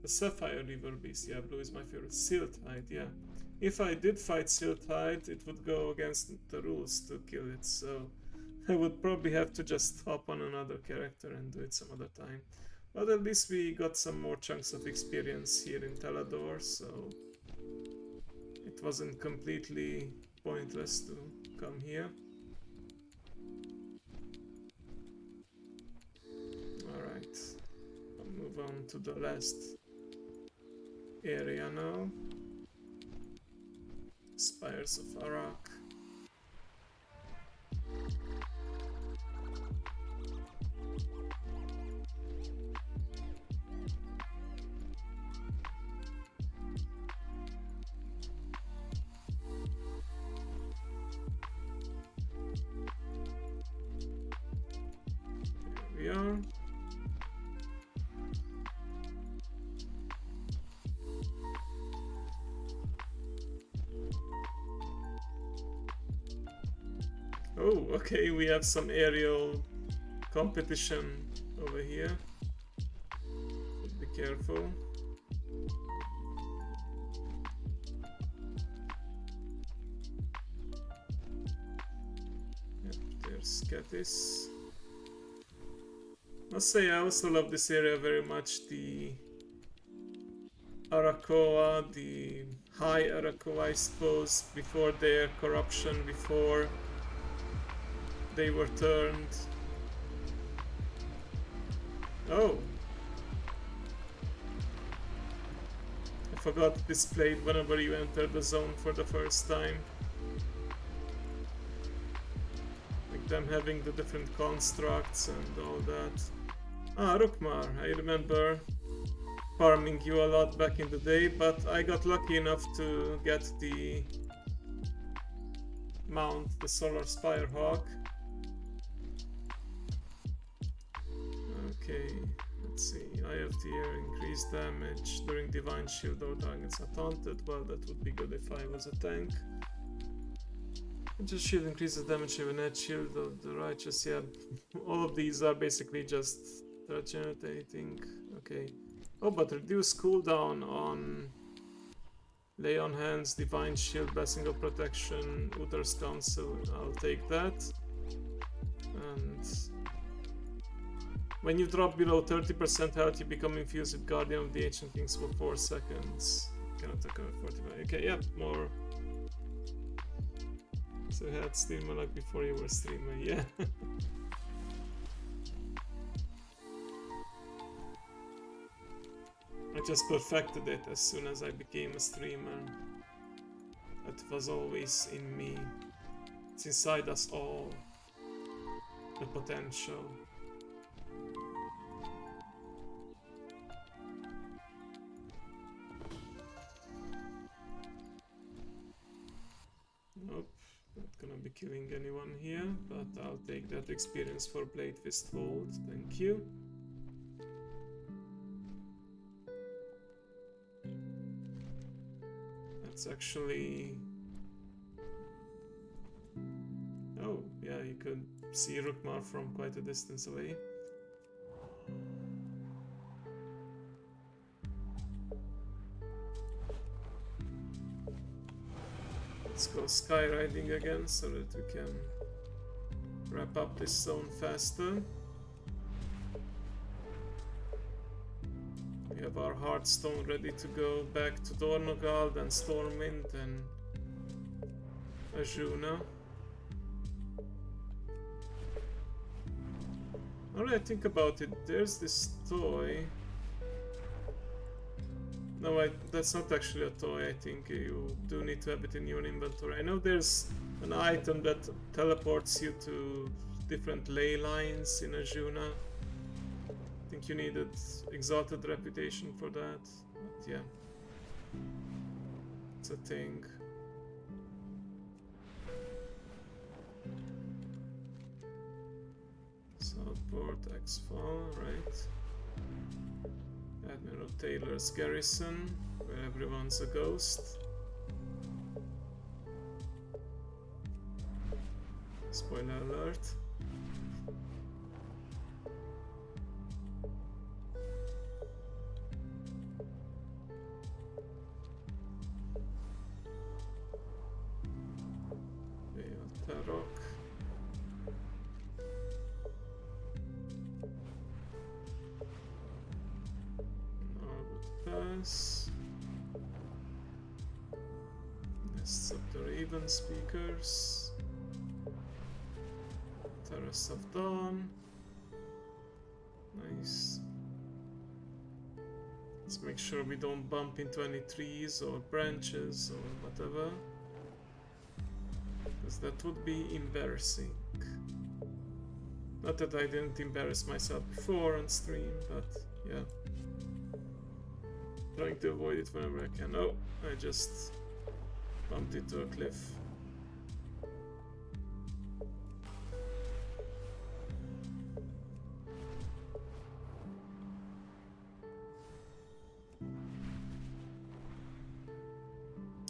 The Sapphire River Beast, yeah, blue is my favorite. Silthide, yeah. If I did fight Silthide, it would go against the rules to kill it, so I would probably have to just hop on another character and do it some other time. But at least we got some more chunks of experience here in Telador, so it wasn't completely pointless to come here. Alright, I'll move on to the last area now. Spires of Arak. There we are. Oh, okay, we have some aerial competition over here. Be careful. Yep, there's Katis. Must say I also love this area very much. The Arakoa, the High Arakoa, I suppose, before their corruption, before they were turned. Oh! I forgot it displayed whenever you enter the zone for the first time. Like them having the different constructs and all that. Ah, Rukmar, I remember farming you a lot back in the day, but I got lucky enough to get the mount, the Solar Spirehawk. Okay, let's see. Eye of the Air, increased damage during Divine Shield or targets are taunted. Well, that would be good if I was a tank. Just shield increases damage even edge shield of the righteous. Yeah, all of these are basically just regenerating. Okay. Oh, but reduce cooldown on Lay on Hands, Divine Shield, Blessing of Protection, Uther's Council. I'll take that. And when you drop below 30% health, you become infused with Guardian of the Ancient Kings for 4 seconds. Cannot attack at 45. Okay, yeah, more. So you had streamer like before you were streamer, yeah. I just perfected it as soon as I became a streamer. That was always in me. It's inside us all. The potential. Nope, not gonna be killing anyone here, but I'll take that experience for Blade Fist Hold, thank you. That's actually... Oh, yeah, you could see Rukmar from quite a distance away. Let's go skyriding again so that we can wrap up this zone faster. We have our Hearthstone ready to go back to Dornogal, then Stormwind, and Ajuna. Now that I think about it, there's this toy. No, that's not actually a toy. I think you do need to have it in your inventory. I know there's an item that teleports you to different ley lines in Ajuna. I think you needed Exalted Reputation for that. But yeah, it's a thing. Southport, Exfall, right? Admiral Taylor's garrison, where everyone's a ghost. Spoiler alert. Tarok. Pass. Nests of the Raven Speakers. Terrace of Dawn. Nice. Let's make sure we don't bump into any trees or branches or whatever, because that would be embarrassing. Not that I didn't embarrass myself before on stream, but yeah. Trying to avoid it whenever I can. Oh, I just bumped into a cliff.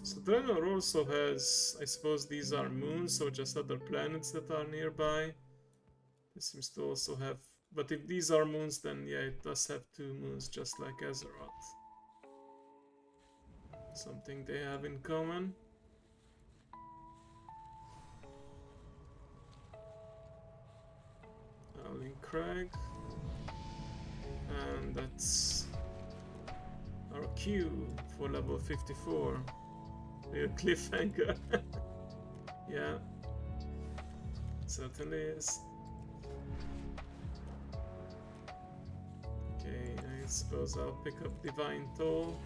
So Draenor also has, I suppose these are moons, so just other planets that are nearby. It seems to also have, but if these are moons, then yeah, it does have two moons, just like Azeroth. Something they have in common. Howling Crag. And that's our queue for level 54. Real cliffhanger. Yeah. Certainly is. Okay, I suppose I'll pick up Divine Toll.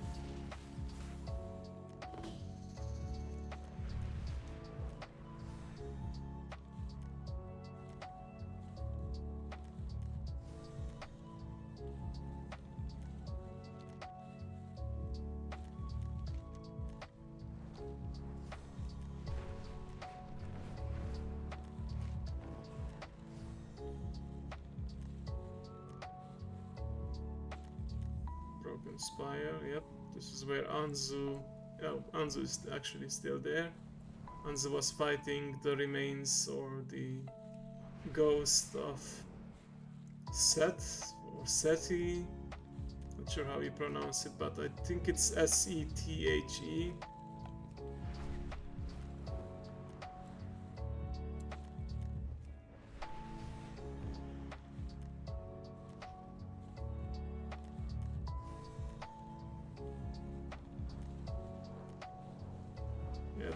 Spire, yep. This is where Anzu... Oh, Anzu is actually still there. Anzu was fighting the remains or the ghost of Seth or Sethi. Not sure how you pronounce it, but I think it's S-E-T-H-E.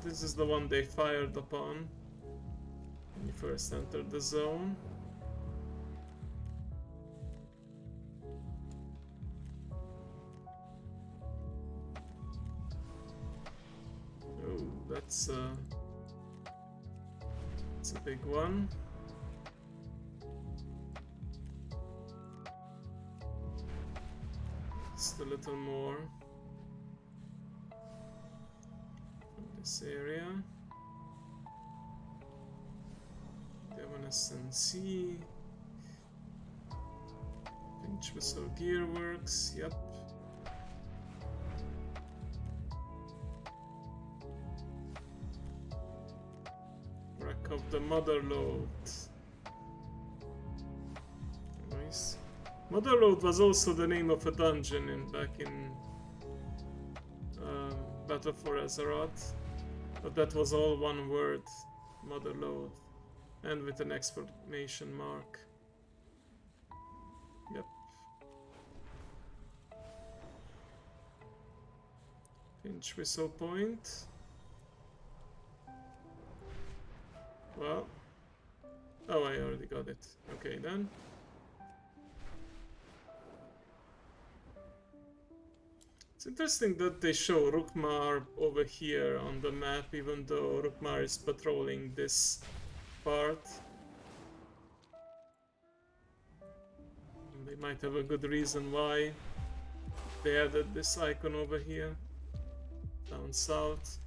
This is the one they fired upon when you first entered the zone. Oh, that's a big one. Just a little more. This area. Evanescent Sea. Pinch Whistle Gearworks, yep. Wreck of the Motherlode. Nice. Motherlode was also the name of a dungeon back in Battle for Azeroth. But that was all one word, motherload, and with an exclamation mark. Yep. Pinch whistle point. Well. Oh, I already got it. Okay then. It's interesting that they show Rukmar over here on the map, even though Rukmar is patrolling this part. They might have a good reason why they added this icon over here, down south,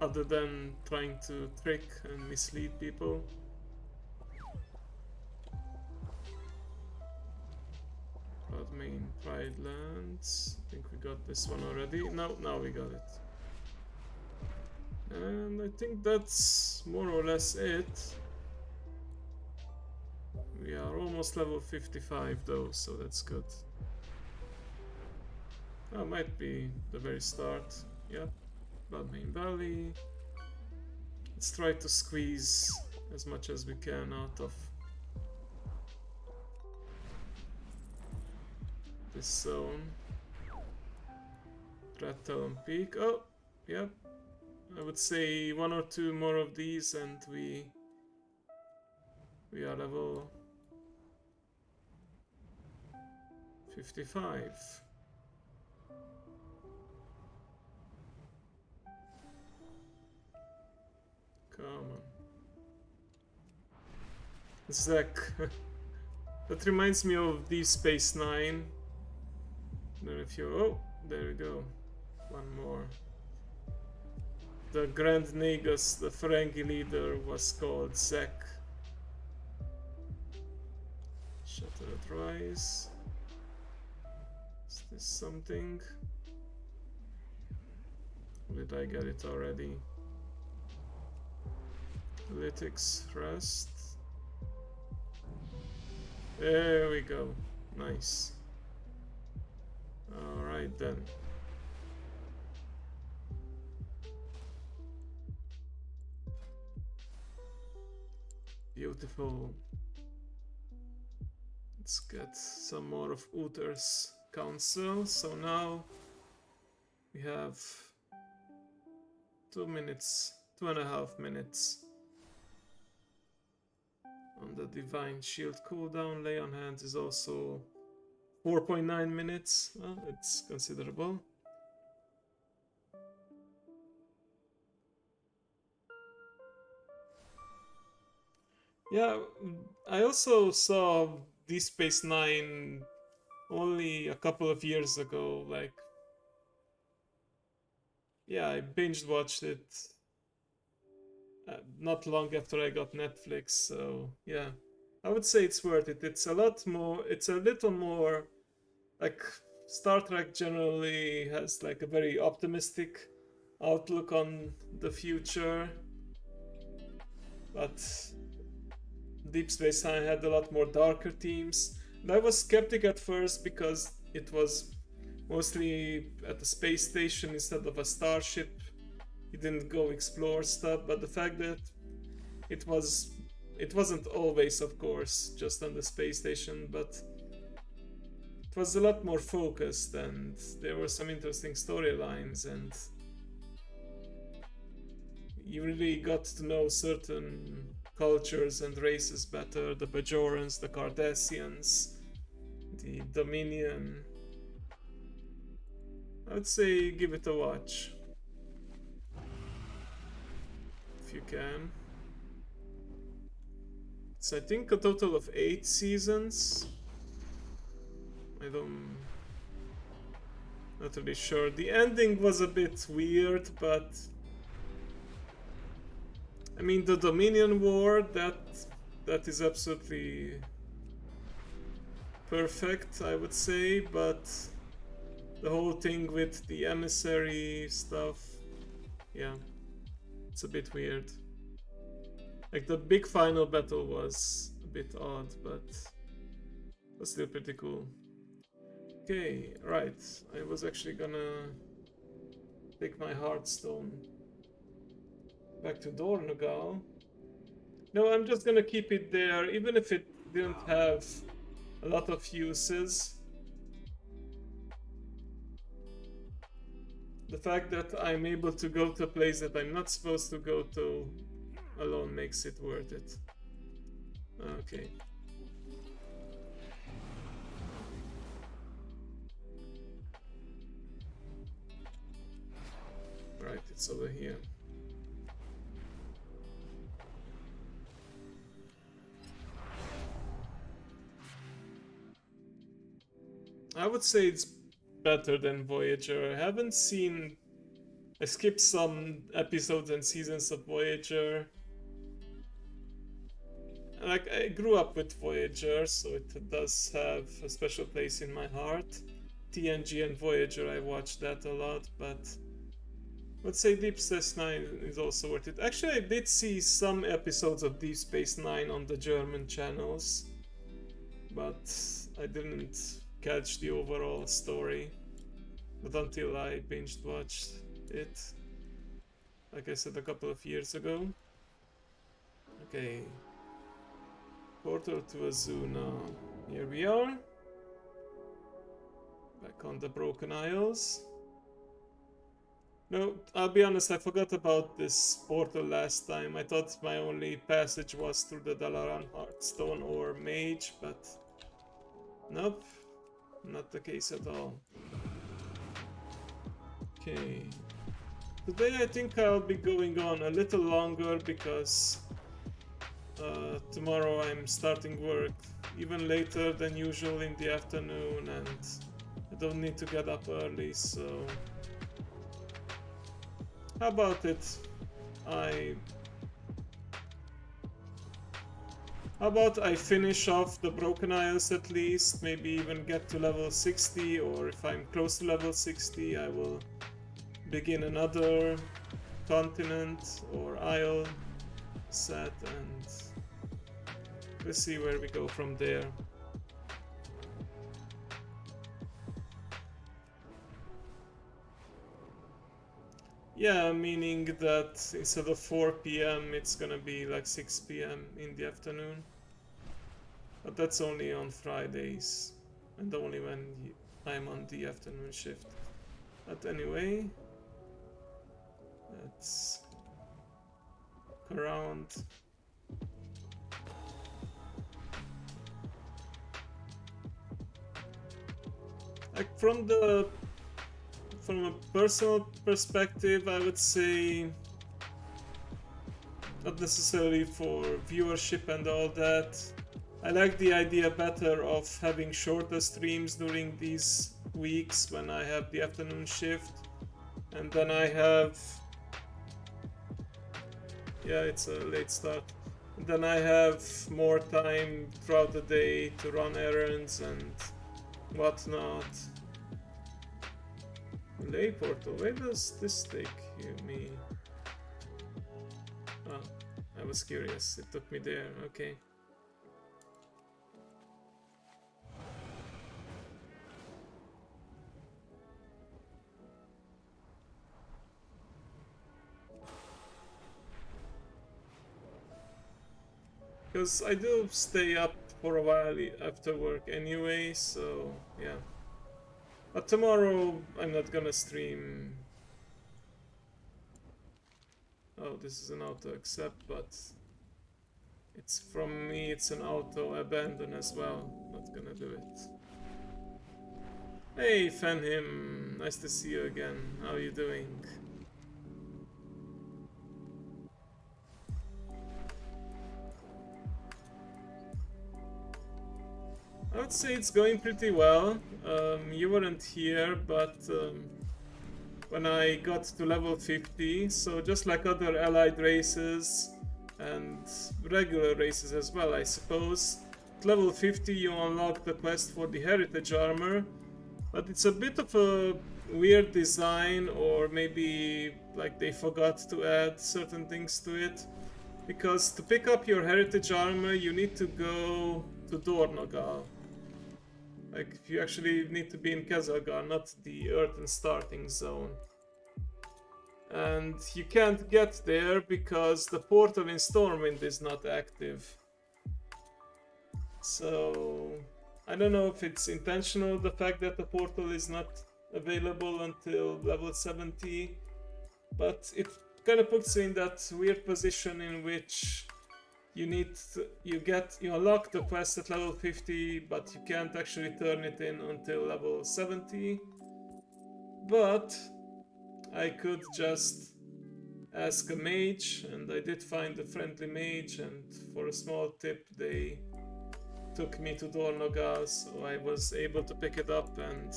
other than trying to trick and mislead people. Main Pride Lands. I think we got this one already. No, now we got it. And I think that's more or less it. We are almost level 55 though, so that's good. That might be the very start. Yeah, Bloodmane Valley. Let's try to squeeze as much as we can out of this zone. Rattle Peak. Oh, yep. I would say one or two more of these and we are level 55. Come on. Zack. That reminds me of Deep Space Nine. Then if you... Oh, there we go. One more. The Grand Nagus, the Ferengi leader, was called Zack. Shattered Rise. Is this something? Or did I get it already? Lytics Rest. There we go. Nice. Alright then. Beautiful. Let's get some more of Uther's council. So now we have 2 minutes, 2.5 minutes on the Divine Shield cooldown. Lay on Hands is also 4.9 minutes. Well, it's considerable. Yeah, I also saw Deep Space Nine only a couple of years ago. Like, yeah, I binge watched it not long after I got Netflix. So yeah, I would say it's worth it. It's a lot more. It's a little more like Star Trek generally has like a very optimistic outlook on the future, but Deep Space Nine had a lot more darker themes. And I was skeptic at first because it was mostly at a space station instead of a starship. You didn't go explore stuff, but the fact that it wasn't always, of course, just on the space station, but it was a lot more focused and there were some interesting storylines and you really got to know certain cultures and races better. The Bajorans, the Cardassians, the Dominion. I would say give it a watch. If you can. It's I think a total of 8 seasons. Not really sure. The ending was a bit weird, but I mean the Dominion War, that is absolutely perfect, I would say, but the whole thing with the emissary stuff, yeah, it's a bit weird. Like the big final battle was a bit odd, but it was still pretty cool. Okay, right. I was actually gonna take my Hearthstone Back to Dornogal. No, I'm just gonna keep it there, even if it didn't have a lot of uses. The fact that I'm able to go to a place that I'm not supposed to go to alone makes it worth it. Okay. Right, it's over here. I would say it's better than Voyager. I haven't seen... I skipped some episodes and seasons of Voyager. Like, I grew up with Voyager, so it does have a special place in my heart. TNG and Voyager, I watched that a lot, but... let's say Deep Space Nine is also worth it. Actually, I did see some episodes of Deep Space Nine on the German channels, but I didn't catch the overall story. But until I binge watched it, like I said, a couple of years ago. Okay. Portal to a zoo now. Here we are. Back on the Broken Isles. No, I'll be honest, I forgot about this portal last time. I thought my only passage was through the Dalaran Heartstone or Mage, but... nope, not the case at all. Okay. Today I think I'll be going on a little longer because tomorrow I'm starting work even later than usual in the afternoon and I don't need to get up early, so... how about it? How about I finish off the Broken Isles at least, maybe even get to level 60, or if I'm close to level 60 I will begin another continent or isle set and we'll see where we go from there. Yeah, meaning that instead of 4 PM it's gonna be like 6 PM in the afternoon. But that's only on Fridays and only when I'm on the afternoon shift. But anyway, let's look around. Like from a personal perspective, I would say not necessarily for viewership and all that. I like the idea better of having shorter streams during these weeks when I have the afternoon shift, and then I have... yeah, it's a late start. And then I have more time throughout the day to run errands and whatnot. Lay portal, where does this take me? Oh, I was curious, it took me there, okay. Because I do stay up for a while after work anyway, so yeah. But tomorrow I'm not gonna stream. Oh, this is an auto accept, but it's from me, it's an auto abandon as well. Not gonna do it. Hey Fenhim, nice to see you again. How are you doing? I would say it's going pretty well. You weren't here, but when I got to level 50, so just like other allied races and regular races as well, I suppose, at level 50 you unlock the quest for the heritage armor, but it's a bit of a weird design, or maybe like they forgot to add certain things to it, because to pick up your heritage armor you need to go to Dornogal. Like, you actually need to be in Kazalgar, not the Earthen starting zone. And you can't get there because the portal in Stormwind is not active. So I don't know if it's intentional, the fact that the portal is not available until level 70, but it kind of puts you in that weird position in which you unlock the quest at level 50, but you can't actually turn it in until level 70. But I could just ask a mage, and I did find a friendly mage, and for a small tip they took me to Dornogal, so I was able to pick it up. And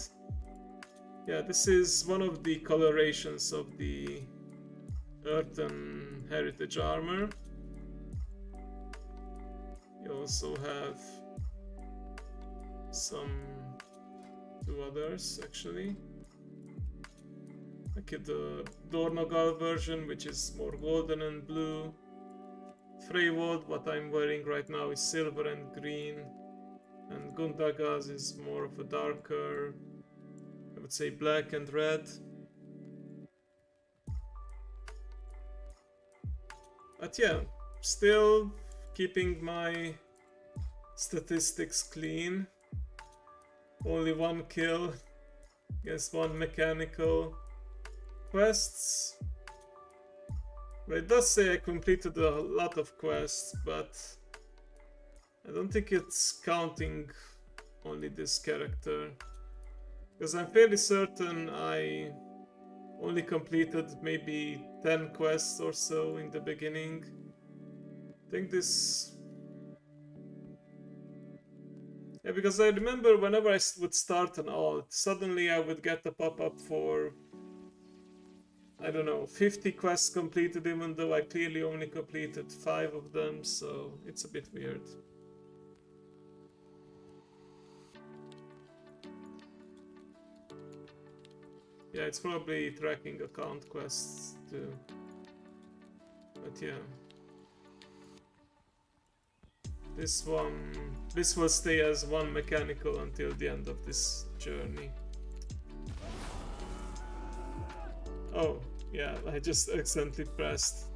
yeah, this is one of the colorations of the Earthen heritage armor. You also have two others actually. Like the Dornogal version, which is more golden and blue. Freywold, what I'm wearing right now, is silver and green. And Gundaga's is more of a darker, I would say, black and red. But yeah, still keeping my statistics clean. Only one kill against one mechanical. Quests. Well, it does say I completed a lot of quests, but I don't think it's counting only this character. Because I'm fairly certain I only completed maybe 10 quests or so in the beginning. I think this... Yeah, because I remember whenever I would start an alt, suddenly I would get a pop-up for, I don't know, 50 quests completed, even though I clearly only completed 5 of them, so it's a bit weird. Yeah, it's probably tracking account quests too. But yeah. This will stay as one mechanical until the end of this journey. Oh, yeah, I just accidentally pressed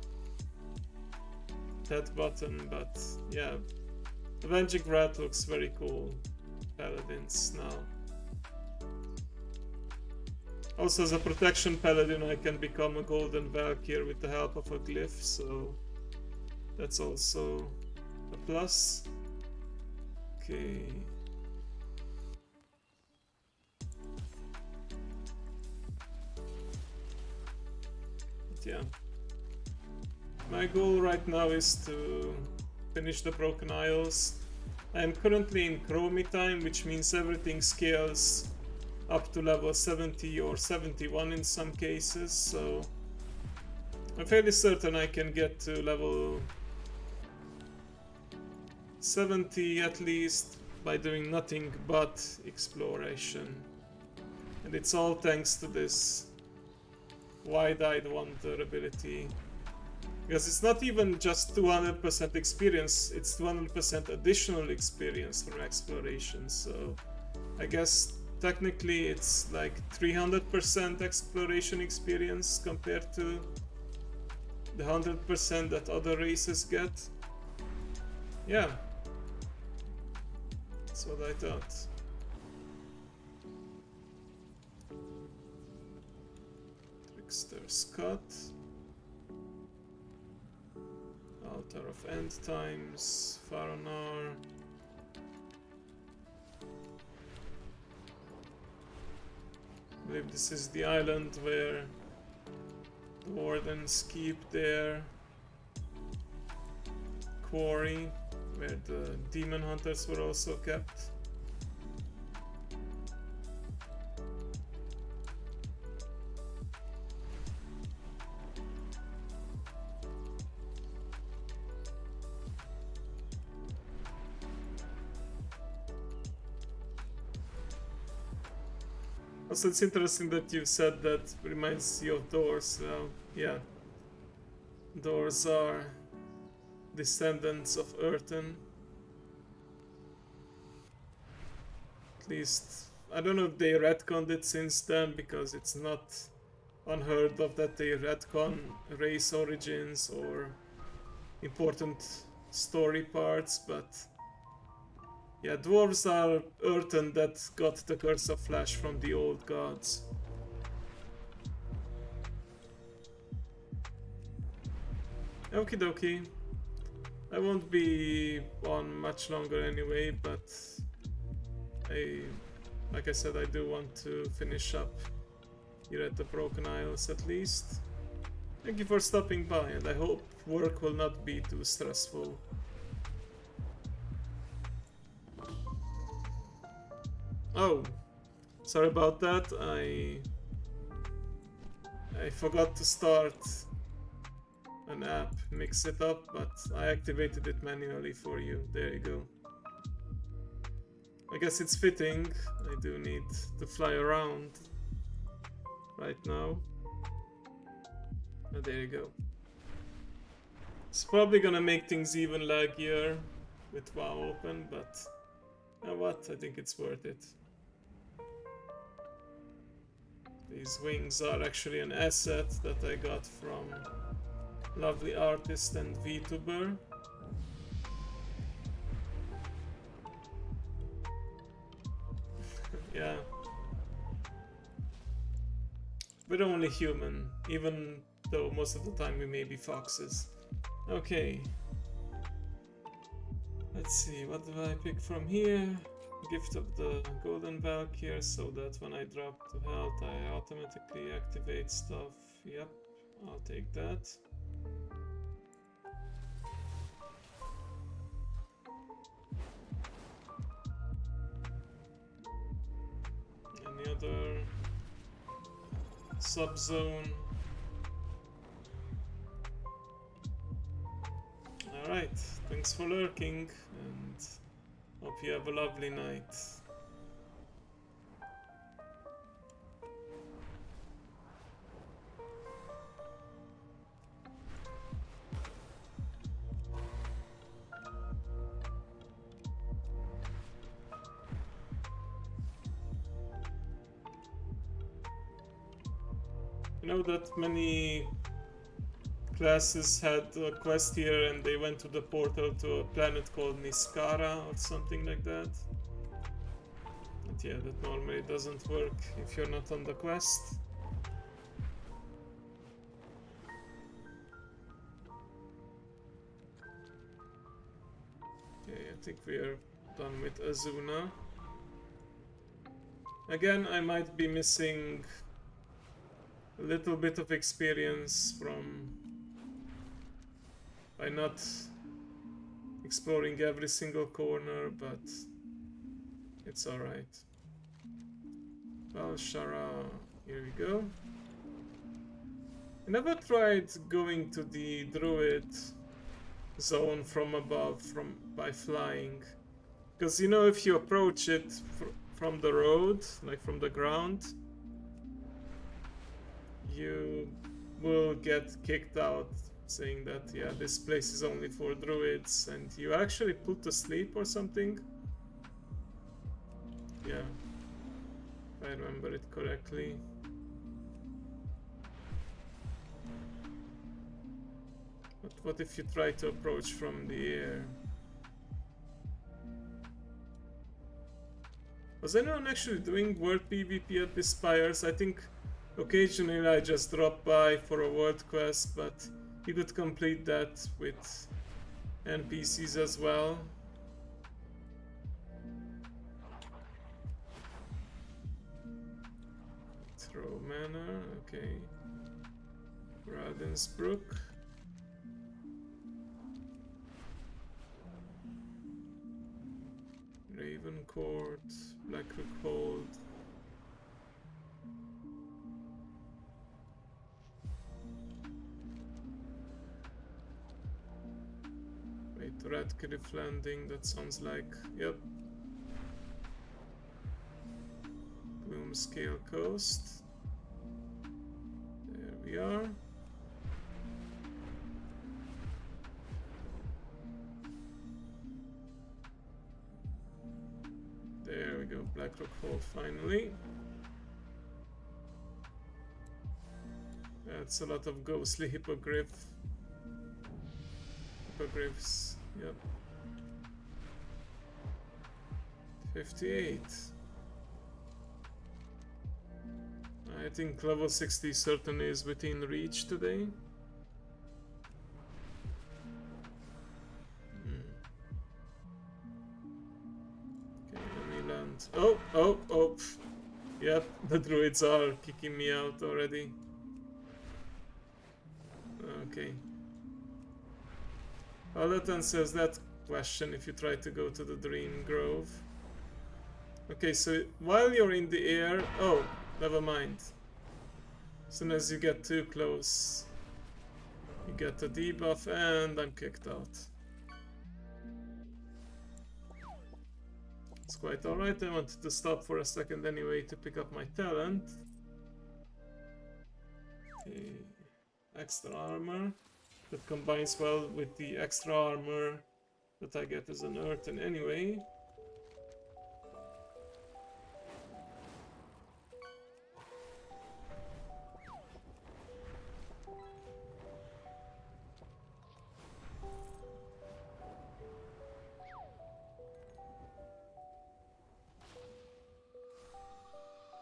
that button, but yeah. Avenging Rat looks very cool. Paladins now. Also, as a protection paladin, I can become a golden Valkyr with the help of a glyph, so that's also a plus. Okay. But yeah. My goal right now is to finish the Broken Isles. I am currently in Chromie time, which means everything scales up to level 70 or 71 in some cases, so I'm fairly certain I can get to level 70 at least by doing nothing but exploration. And it's all thanks to this Wide-Eyed Wonder ability. Because it's not even just 200% experience, it's 200% additional experience from exploration, so I guess technically it's like 300% exploration experience compared to the 100% that other races get. Yeah, that's what I thought. Trickster's Cut. Altar of End Times, Faranar. I believe this is the island where the wardens keep their quarry, where the demon hunters were also kept. Also, it's interesting that you said that reminds you of doors. Yeah, doors are descendants of Earthen. At least, I don't know if they retconned it since then, because it's not unheard of that they retcon race origins or important story parts, but yeah, dwarves are Earthen that got the Curse of Flesh from the old gods. Okie dokie. I won't be on much longer anyway, but like I said, I do want to finish up here at the Broken Isles at least. Thank you for stopping by, and I hope work will not be too stressful. Oh, sorry about that. I forgot to start an app, mix it up, but I activated it manually for you. There you go. I guess it's fitting. I do need to fly around right now. Oh, there you go. It's probably gonna make things even laggier with WoW open, but you know what? I think it's worth it. These wings are actually an asset that I got from lovely artist and VTuber. Yeah. We're only human, even though most of the time we may be foxes. Okay. Let's see, what do I pick from here? Gift of the Golden Valkyr, so that when I drop to health I automatically activate stuff. Yep, I'll take that. Any other subzone? Alright, thanks for lurking, and hope you have a lovely night. You know that many classes had a quest here and they went to the portal to a planet called Niskara or something like that. But yeah, that normally doesn't work if you're not on the quest. Okay, I think we are done with Azuna. Again, I might be missing a little bit of experience by not exploring every single corner, but it's alright. Well, Shara, here we go. I never tried going to the Druid zone from above by flying. Because, you know, if you approach it from the road, like from the ground, you will get kicked out saying that, yeah, this place is only for druids, and you actually put to sleep or something. Yeah, if I remember it correctly. But what if you try to approach from the air? Was anyone actually doing world PvP at the Spires? I think occasionally I just drop by for a world quest, but you could complete that with NPCs as well. Throw Manor, okay. Ravensbrook. Ravencourt, Blackrook Hold. Wait, Radcliffe Landing, that sounds like, yep. Gloomscale Coast. There we are. There we go, Blackrock Hold finally. it's a lot of ghostly hippogriffs. Yep. 58. I think level 60 certainly is within reach today. Okay, let me land. Oh! Yep, the druids are kicking me out already. Okay. Well, that answers that question if you try to go to the Dream Grove. Okay, so while you're in the air... Oh, never mind. As soon as you get too close, you get a debuff and I'm kicked out. It's quite alright. I wanted to stop for a second anyway to pick up my talent. Okay. Extra armor. That combines well with the extra armor that I get as an Earthen anyway.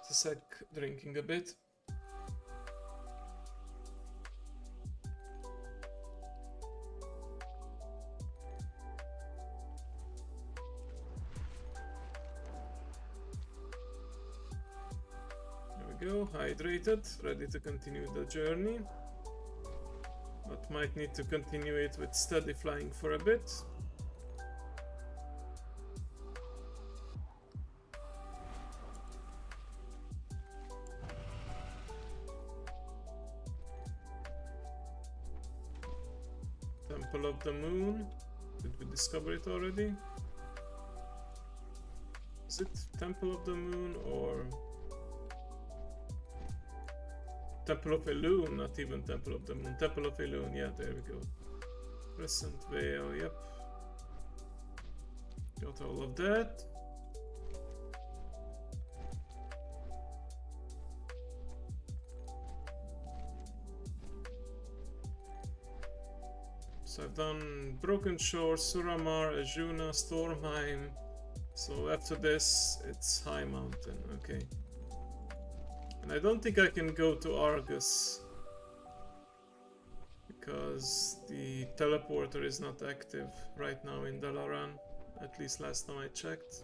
Just a sec, drinking a bit. Go, hydrated, ready to continue the journey, but might need to continue it with steady flying for a bit. Temple of the Moon, did we discover it already? Is it Temple of the Moon or Temple of Elune, not even Temple of the Moon. Temple of Elune, yeah, there we go. Crescent Veil, yep. Got all of that. So I've done Broken Shore, Suramar, Ajuna, Stormheim. So after this, it's High Mountain, okay. And I don't think I can go to Argus because the teleporter is not active right now in Dalaran, at least last time I checked.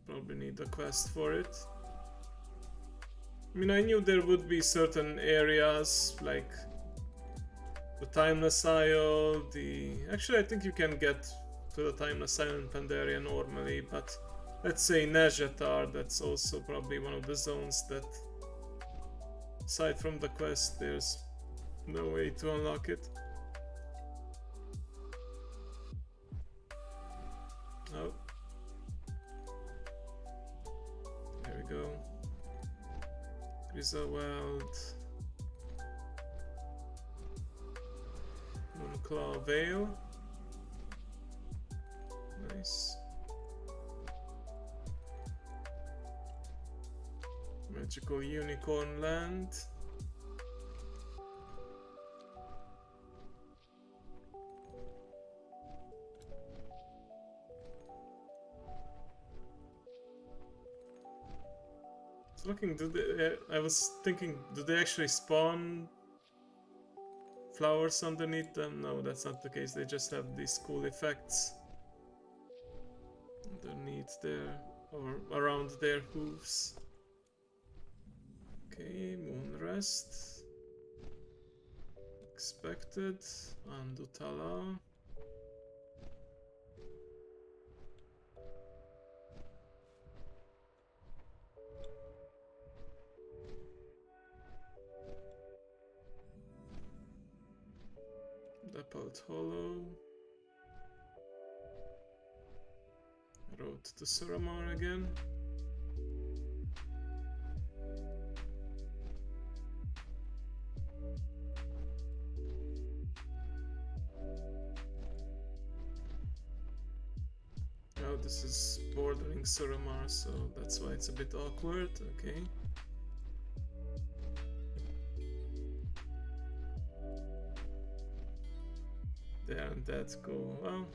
Probably need a quest for it. I mean, I knew there would be certain areas like the Timeless Isle, Actually, I think you can get to the Timeless Isle in Pandaria normally, but let's say Nejatar, that's also probably one of the zones that, aside from the quest, there's no way to unlock it. Oh. There we go. Grisaweld. Moonclaw Vale. Nice. Magical Unicorn Land. Looking, I was thinking, do they actually spawn flowers underneath them? No, that's not the case. They just have these cool effects underneath there, or around their hooves. Okay, Moonrest. Expected. Andutala. Dappled Hollow. Road to Suramar again. Oh, this is bordering Suramar, so that's why it's a bit awkward. Okay. they aren't that cool. Well,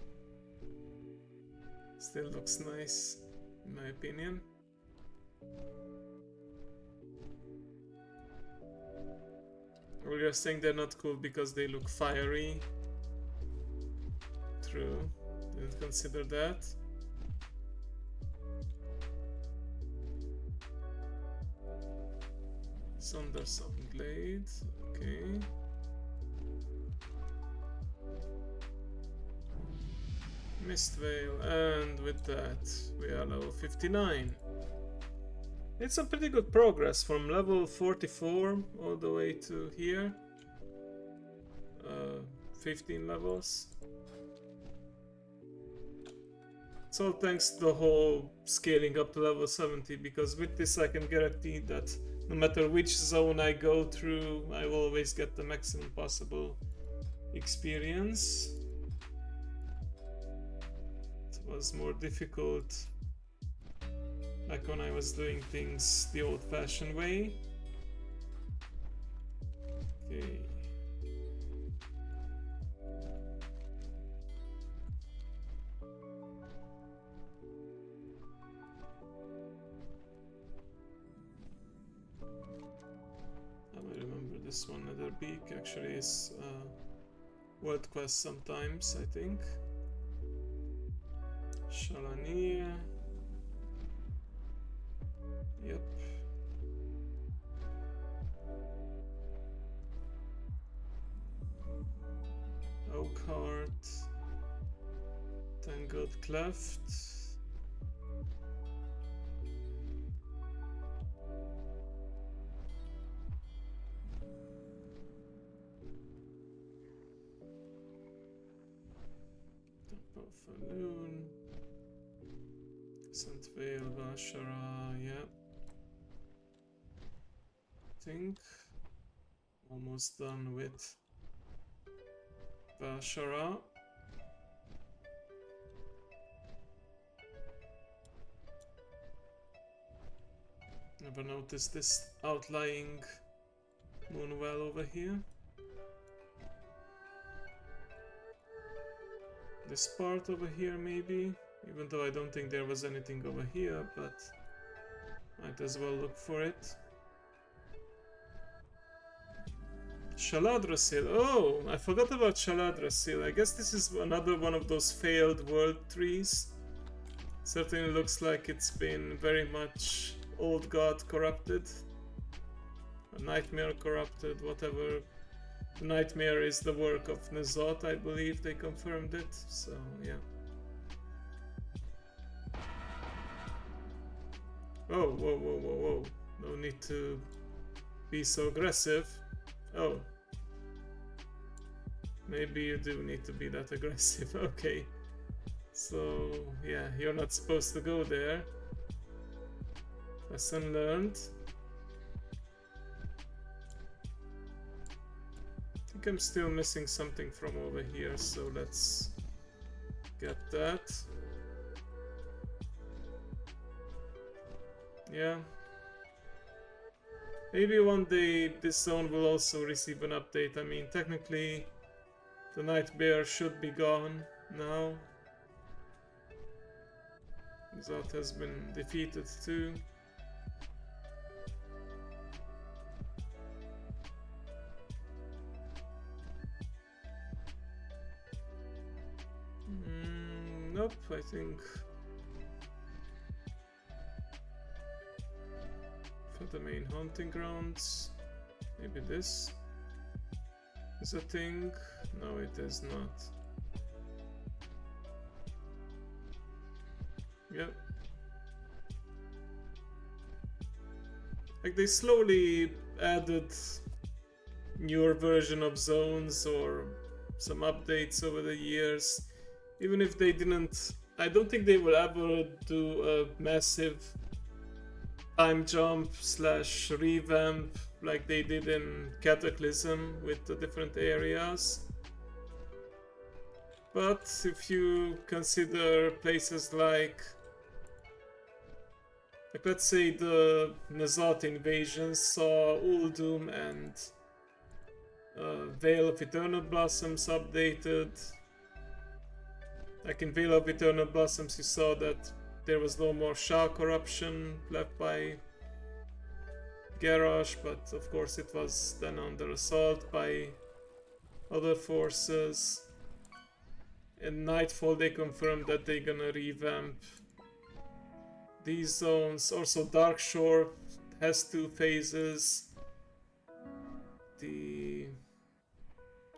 still looks nice, in my opinion. Well, you're saying they're not cool because they look fiery. True, didn't consider that. Sunderson Glade, okay. Mistveil, and with that we are level 59. It's some pretty good progress from level 44 all the way to here. 15 levels. It's all thanks to the whole scaling up to level 70, because with this I can guarantee that no matter which zone I go through, I will always get the maximum possible experience. It was more difficult back when I was doing things the old-fashioned way. Okay. I remember this one, Nether Peak, actually is world quest sometimes, I think. Shalanier. Yep. Oakheart. Tangled Cleft. Falloon, Santvale, Vashara, yeah. Think almost done with Vashara. Never noticed this outlying moonwell over here. This part over here maybe, even though I don't think there was anything over here, but might as well look for it. Shaladrasil, oh, I forgot about Shaladrasil. I guess this is another one of those failed world trees. Certainly looks like it's been very much old god corrupted, a nightmare corrupted, whatever. The nightmare is the work of Nezot, I believe they confirmed it, so yeah. Oh, whoa, whoa, whoa, whoa. No need to be so aggressive. Oh. Maybe you do need to be that aggressive, okay. So, yeah, you're not supposed to go there. Lesson learned. I think I'm still missing something from over here, so let's get that. Yeah. Maybe one day this zone will also receive an update. I mean, technically the Night Bear should be gone now. Zot has been defeated too. Nope, I think for the main hunting grounds, maybe this is a thing. No, it is not. Yep. Like they slowly added newer version of zones or some updates over the years. Even if they didn't, I don't think they will ever do a massive time jump slash revamp like they did in Cataclysm with the different areas. But if you consider places like let's say the Nezot invasions saw Uldum and Vale of Eternal Blossoms updated, Like in Veil of Eternal Blossoms, you saw that there was no more Shah corruption left by Garrosh, but of course it was then under assault by other forces. In Nightfall they confirmed that they're gonna revamp these zones. Also Dark Shore has 2 phases.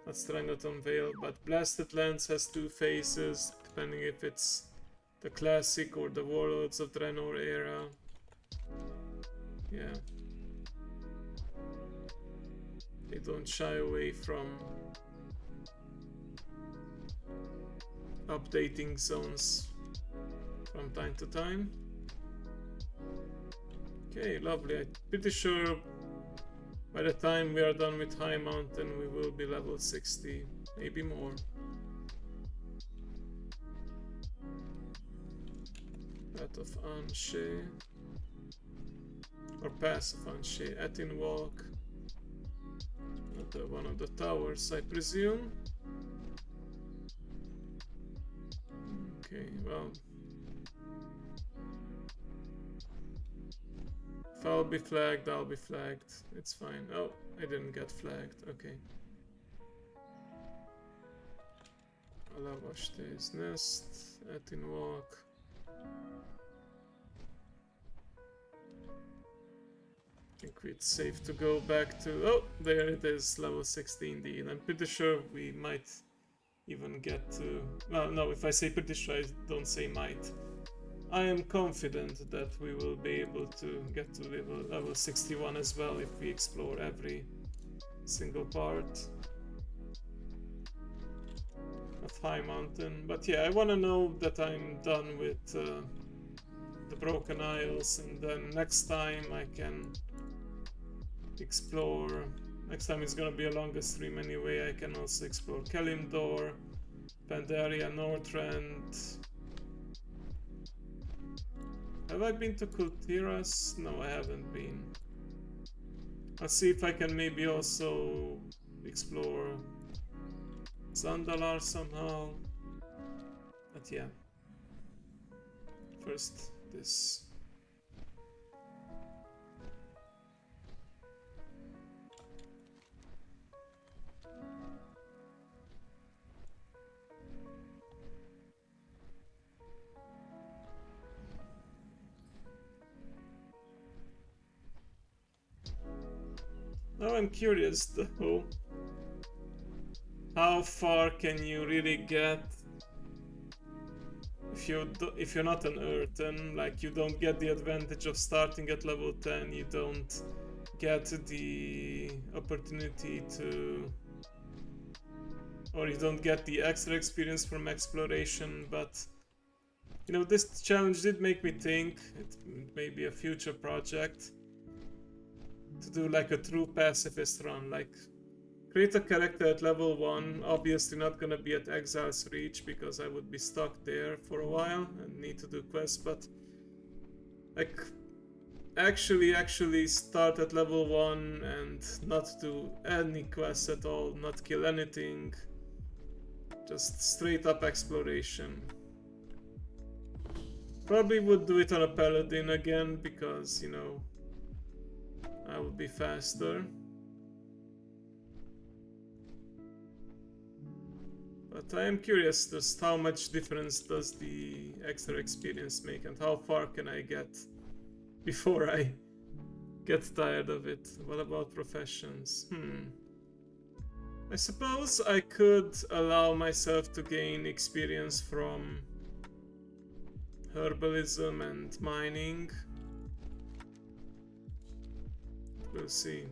Not Strangleton Vale, but Blasted Lands has 2 phases, depending if it's the Classic or the Warlords of Draenor era. Yeah. They don't shy away from updating zones from time to time. Okay, lovely. I'm pretty sure by the time we are done with High Mountain we will be level 60, maybe more. Path of Anshe, or Pass of Anshe, Earthen Walk. Another one of the towers, I presume. Okay, well, if I'll be flagged, I'll be flagged. It's fine. Oh, I didn't get flagged. Okay. Alavashte's Nest, Earthen Walk. I think it's safe to go back to... Oh, there it is, level 60 indeed. I'm pretty sure we might even get to... Well, no, if I say pretty sure, I don't say might. I am confident that we will be able to get to level 61 as well if we explore every single part of High Mountain. But yeah, I want to know that I'm done with the Broken Isles, and then next time I can explore... Next time it's gonna be a longer stream anyway. I can also explore Kalimdor, Pandaria, Northrend. Have I been to Kultiras? No, I haven't been. I'll see if I can maybe also explore Zandalar somehow. But yeah. First, this. Now I'm curious though, how far can you really get if you're not an Earthen? Like, you don't get the advantage of starting at level 10, you don't get the opportunity to, or you don't get the extra experience from exploration. But you know, this challenge did make me think it may be a future project to do like a true pacifist run, like create a character at level 1, obviously not gonna be at Exile's Reach because I would be stuck there for a while and need to do quests, but like actually start at level 1 and not do any quests at all, not kill anything, just straight up exploration. Probably would do it on a paladin again because, you know, I would be faster. But I am curious just how much difference does the extra experience make and how far can I get before I get tired of it. What about professions? I suppose I could allow myself to gain experience from herbalism and mining. We'll see.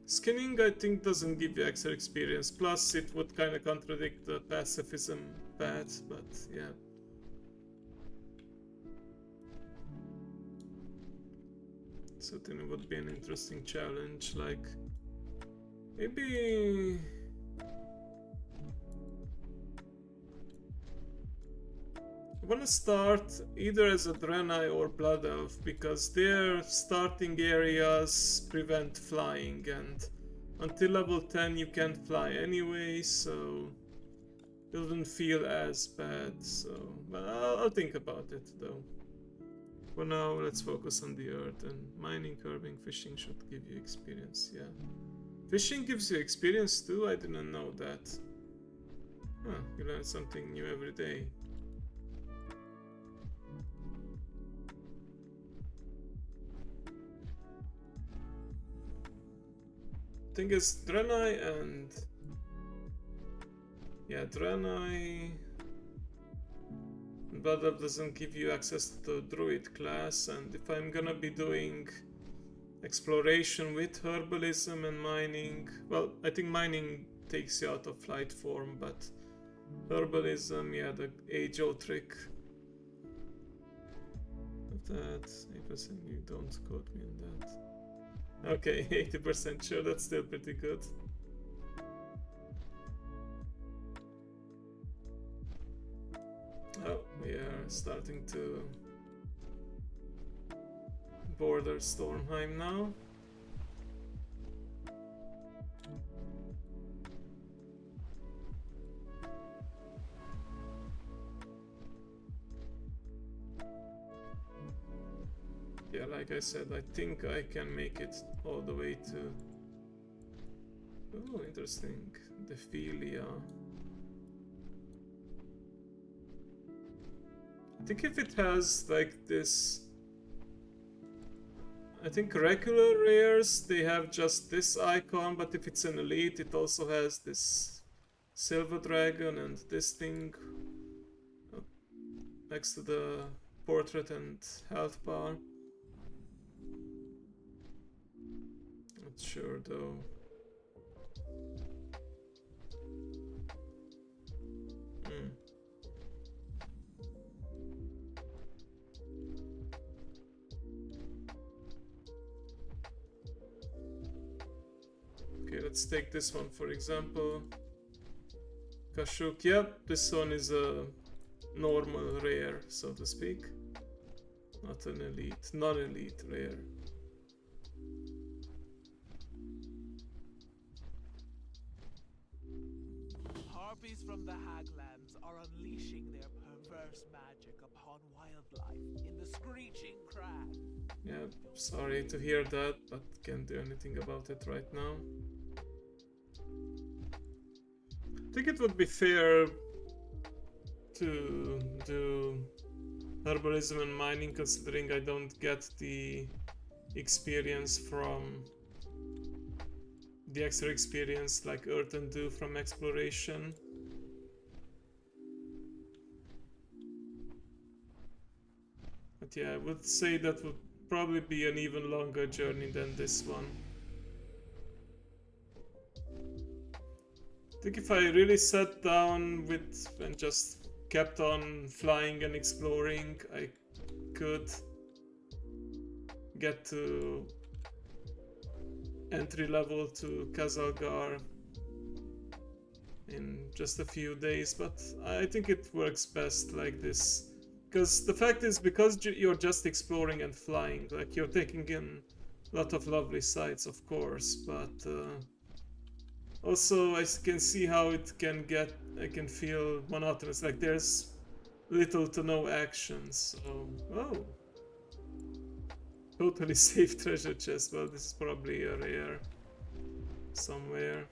Skinning, I think, doesn't give you extra experience, plus it would kind of contradict the pacifism path, but yeah. Certainly would be an interesting challenge, like maybe... I want to start either as a Draenei or Blood Elf because their starting areas prevent flying, and until level 10 you can't fly anyway, so it doesn't feel as bad. So, but I'll think about it though. For now, let's focus on the earth, and mining, curbing, fishing should give you experience. Yeah, fishing gives you experience too. I didn't know that. Huh, you learn something new every day. Thing is, Draenei and yeah, Draenei Blood Elf doesn't give you access to the Druid class, and if I'm gonna be doing exploration with herbalism and mining, well, I think mining takes you out of flight form, but herbalism, yeah, the age-old trick. That 8%, you don't quote me on that. Okay, 80% sure, that's still pretty good. Oh, we are starting to border Stormheim now. Yeah, like I said, I think I can make it all the way to... Oh, interesting. Dephilia. I think if it has like this... I think regular rares, they have just this icon, but if it's an elite, it also has this silver dragon and this thing next to the portrait and health bar. Not sure though. Okay, let's take this one for example. Kashuk, yep, this one is a normal rare, so to speak. Not an elite, non-elite rare. Harpies from the Haglands are unleashing their perverse magic upon wildlife in the Screeching Crag. Yeah, sorry to hear that, but can't do anything about it right now. I think it would be fair to do herbalism and mining, considering I don't get the experience from the extra experience like Earthen do from exploration. But yeah, I would say that would probably be an even longer journey than this one. I think if I really sat down with and just kept on flying and exploring, I could get to entry level to Kazalgar in just a few days, but I think it works best like this. Because the fact is, because you're just exploring and flying, like you're taking in a lot of lovely sights, of course, but also I can see how it can get, I can feel monotonous, like there's little to no action, so... Oh! Totally safe treasure chest, well this is probably a rare somewhere.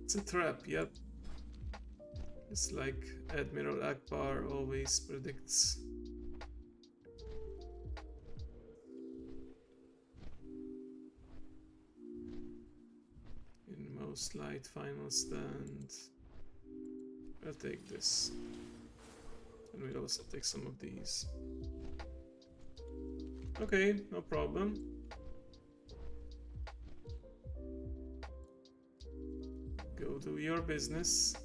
It's a trap, yep. It's like Admiral Akbar always predicts. In most light final stand. I'll take this. And we'll also take some of these. Okay, no problem. Go do your business.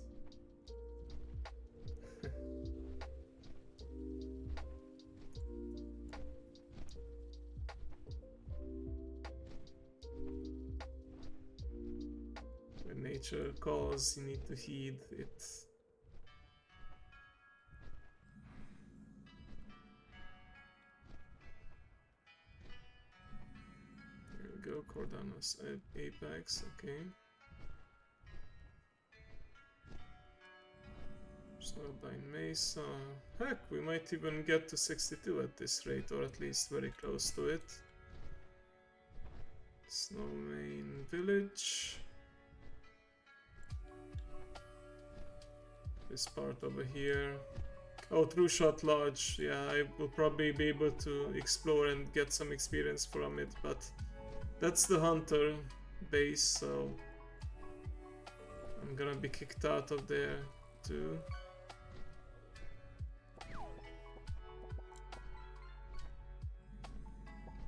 nature calls, you need to heed it. There we go, Cordanos Apex, okay. Snowbind Mesa. Heck, we might even get to 62 at this rate, or at least very close to it. Snowmain Village. This part over here. Oh, True Shot Lodge. Yeah, I will probably be able to explore and get some experience from it, but that's the hunter base, so I'm gonna be kicked out of there too.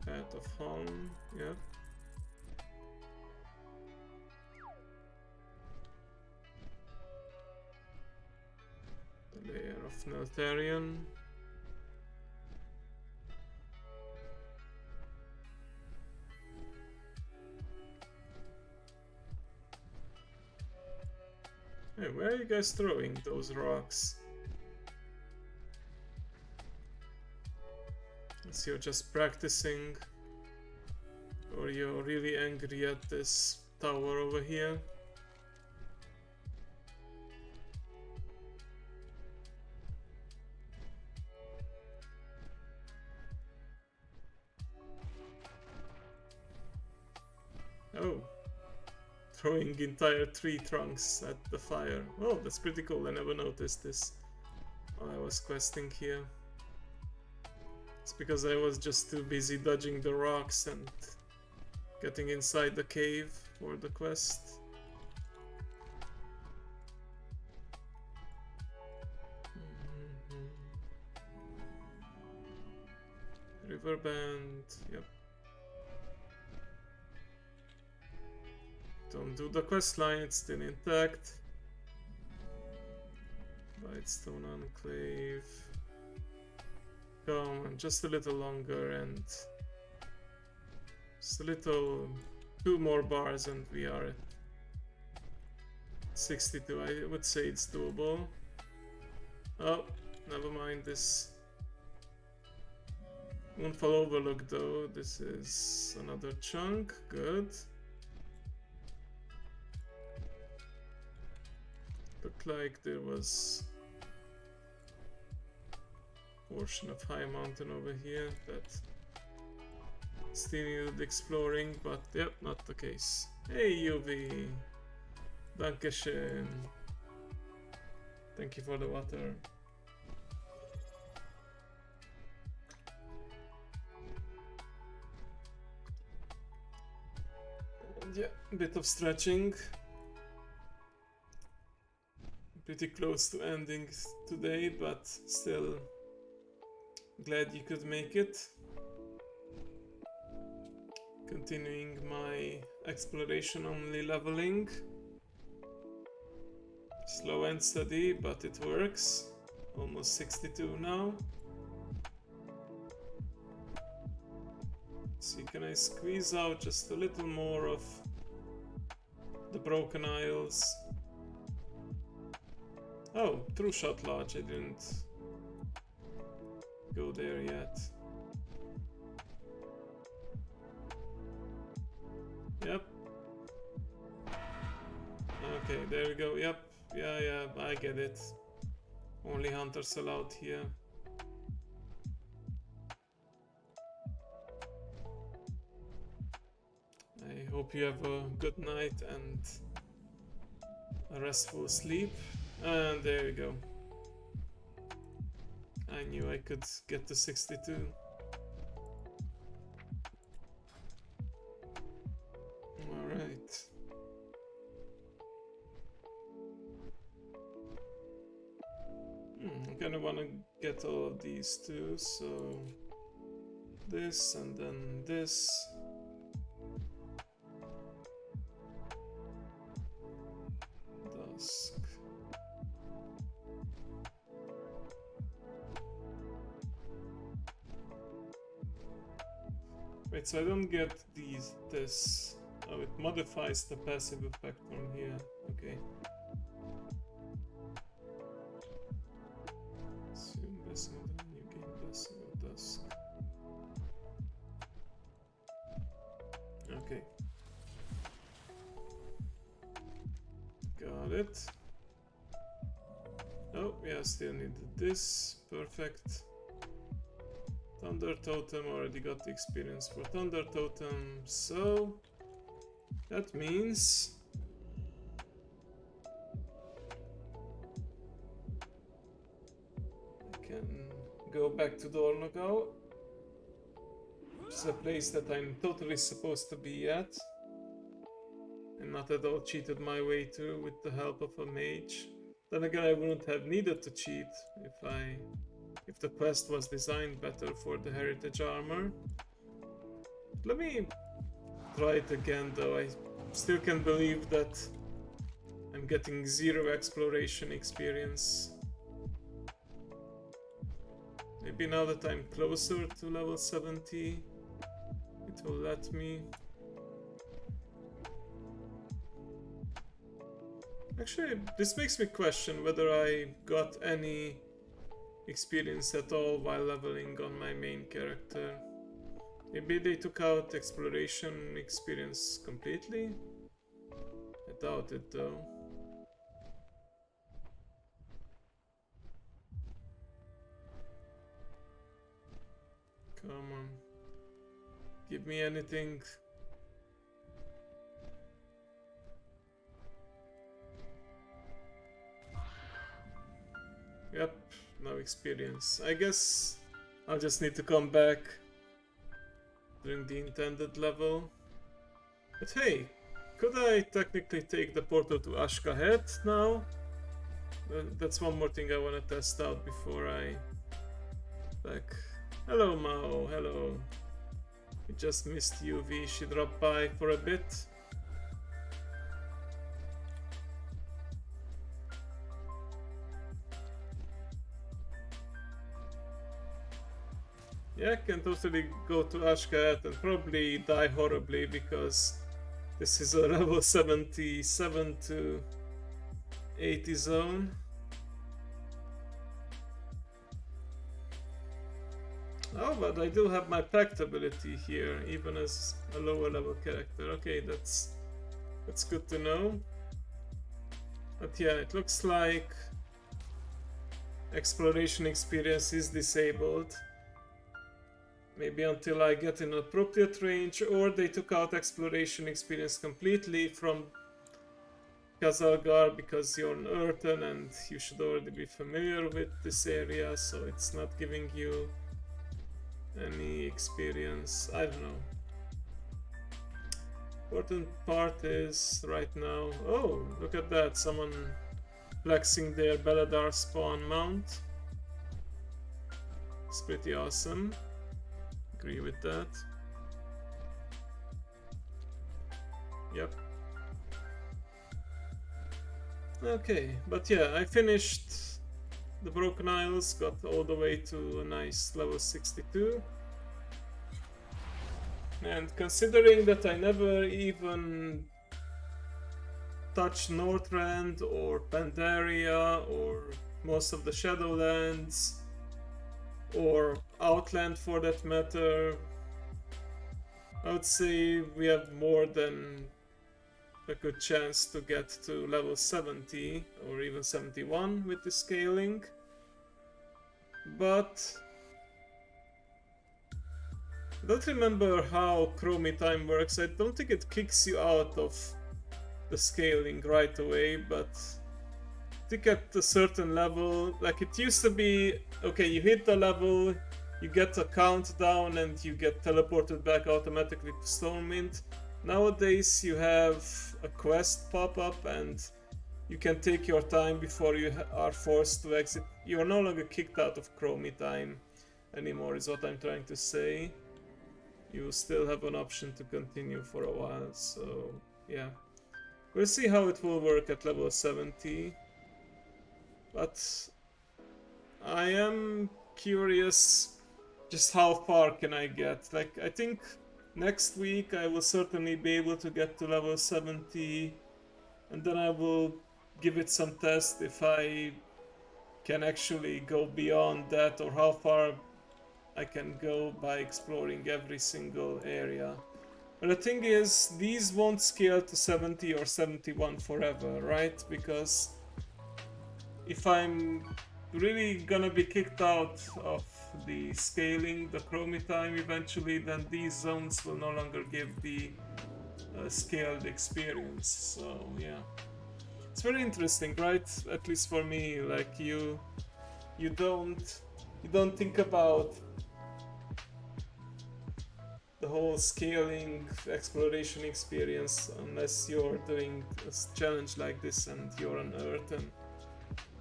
Path of Home, yep. The layer of Neltharion. Hey, where are you guys throwing those rocks? Unless you're just practicing, or you're really angry at this tower over here. Oh, throwing entire tree trunks at the fire. Oh, that's pretty cool. I never noticed this while I was questing here. It's because I was just too busy dodging the rocks and getting inside the cave for the quest. Riverband, yep. Don't do the quest line, it's still intact. Whitestone Enclave. Come on, just a little longer and just a little, 2 more bars and we are at 62. I would say it's doable. Oh, never mind this. Moonfall Overlook though, this is another chunk, good. Looked like there was a portion of High Mountain over here that still needed exploring, but yep, not the case. Hey UV! Dankeschön! Thank you for the water. And yeah, a bit of stretching. Pretty close to ending today, but still glad you could make it. Continuing my exploration only leveling. Slow and steady, but it works. Almost 62 now. Let's see, can I squeeze out just a little more of the Broken Isles? Oh, True Shot Lodge, I didn't go there yet. Yep. Okay, there we go, yep. Yeah, I get it. Only hunters allowed here. I hope you have a good night and a restful sleep. And there we go. I knew I could get to 62. Alright. I kinda wanna get all of these too, so this and then this. Dusk. Wait, so I don't get this. Oh, it modifies the passive effect from here. Okay. Assume blessing of the you gain blessing of dusk. Okay. Got it. Oh, yeah, still needed this. Perfect. Thunder Totem, already got the experience for Thunder Totem, so that means I can go back to Dornogal, which is a place that I'm totally supposed to be at, and not at all cheated my way to with the help of a mage. Then again, I wouldn't have needed to cheat if the quest was designed better for the heritage armor. Let me try it again though. I still can't believe that I'm getting 0 exploration experience. Maybe now that I'm closer to level 70, it will let me. Actually, this makes me question whether I got any experience at all while leveling on my main character. Maybe they took out exploration experience completely? I doubt it though. Come on. Give me anything. Yep, no experience. I guess I'll just need to come back during the intended level. But hey, could I technically take the portal to Ashkahet now? That's one more thing I want to test out before I back. Hello Mao, hello. We just missed UV, she dropped by for a bit. Yeah, I can totally go to Ashkahet and probably die horribly because this is a level 77 to 80 zone. Oh, but I do have my pact ability here, even as a lower level character. Okay, that's good to know. But yeah, it looks like exploration experience is disabled. Maybe until I get an appropriate range, or they took out exploration experience completely from Kazalgar because you're an Earthen and you should already be familiar with this area, so it's not giving you any experience. I don't know. Important part is right now. Oh, look at that! Someone flexing their Beladar spawn mount. It's pretty awesome. Agree with that. Yep. Okay, but yeah, I finished the Broken Isles, got all the way to a nice level 62. And considering that I never even touched Northrend or Pandaria or most of the Shadowlands, or Outland for that matter, I would say we have more than a good chance to get to level 70 or even 71 with the scaling. But I don't remember how Chromie time works. I don't think it kicks you out of the scaling right away, but I think at a certain level, like it used to be, okay, you hit the level, you get a countdown and you get teleported back automatically to Stormwind. Nowadays you have a quest pop up and you can take your time before you are forced to exit. You are no longer kicked out of Chromie time anymore, is what I'm trying to say. You still have an option to continue for a while, so yeah. We'll see how it will work at level 70. But I am curious just how far can I get. Like, I think Next week I will certainly be able to get to level 70, and then I will give it some test if I can actually go beyond that, or how far I can go by exploring every single area. But the thing is, these won't scale to 70 or 71 forever, right? Because if I'm really gonna be kicked out of the scaling, the chroma time eventually, then these zones will no longer give the scaled experience. So yeah, it's very interesting, right? At least for me, like you don't think about the whole scaling exploration experience unless you're doing a challenge like this and you're on Earth and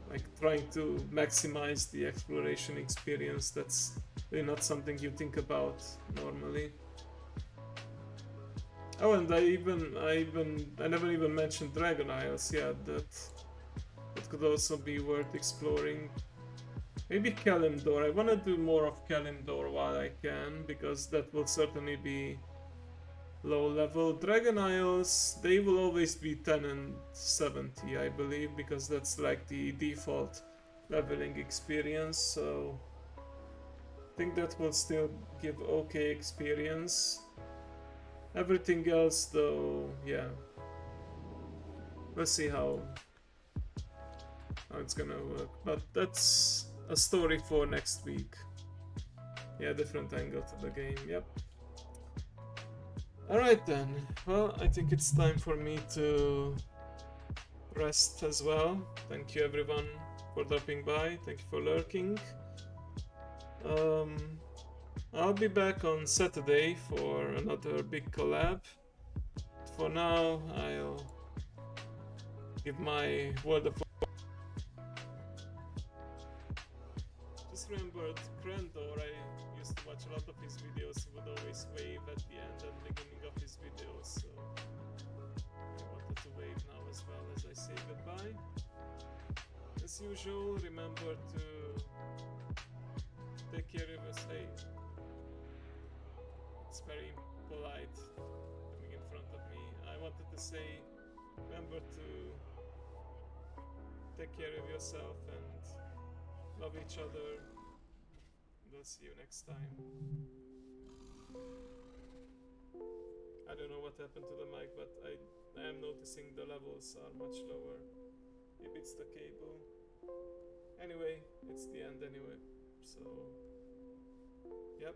like trying to maximize the exploration experience. That's really not something you think about normally. Oh, and I never even mentioned Dragon Isles. Yeah, that could also be worth exploring. Maybe Kalimdor. I want to do more of Kalimdor while I can, because that will certainly be low level. Dragon Isles, they will always be 10 and 70, I believe, because that's like the default leveling experience. So I think that will still give okay experience. Everything else though, yeah. Let's see how it's gonna work. But that's a story for next week. Yeah, different angle to the game, yep. Alright then, well, I think it's time for me to rest as well. Thank you everyone for dropping by, thank you for lurking. I'll be back on Saturday for another big collab. For now, I'll give my word of... Just remembered Krendor, I used to watch a lot of his videos. He would always wave at the end and beginning of his videos, so I wanted to wave now as well as I say goodbye. As usual, remember to take care of us. Hey, it's very polite coming in front of me. I wanted to say, remember to take care of yourself and love each other. We'll see you next time. I don't know what happened to the mic, but I am noticing the levels are much lower. Maybe it's the cable. Anyway, it's the end anyway. So, yep.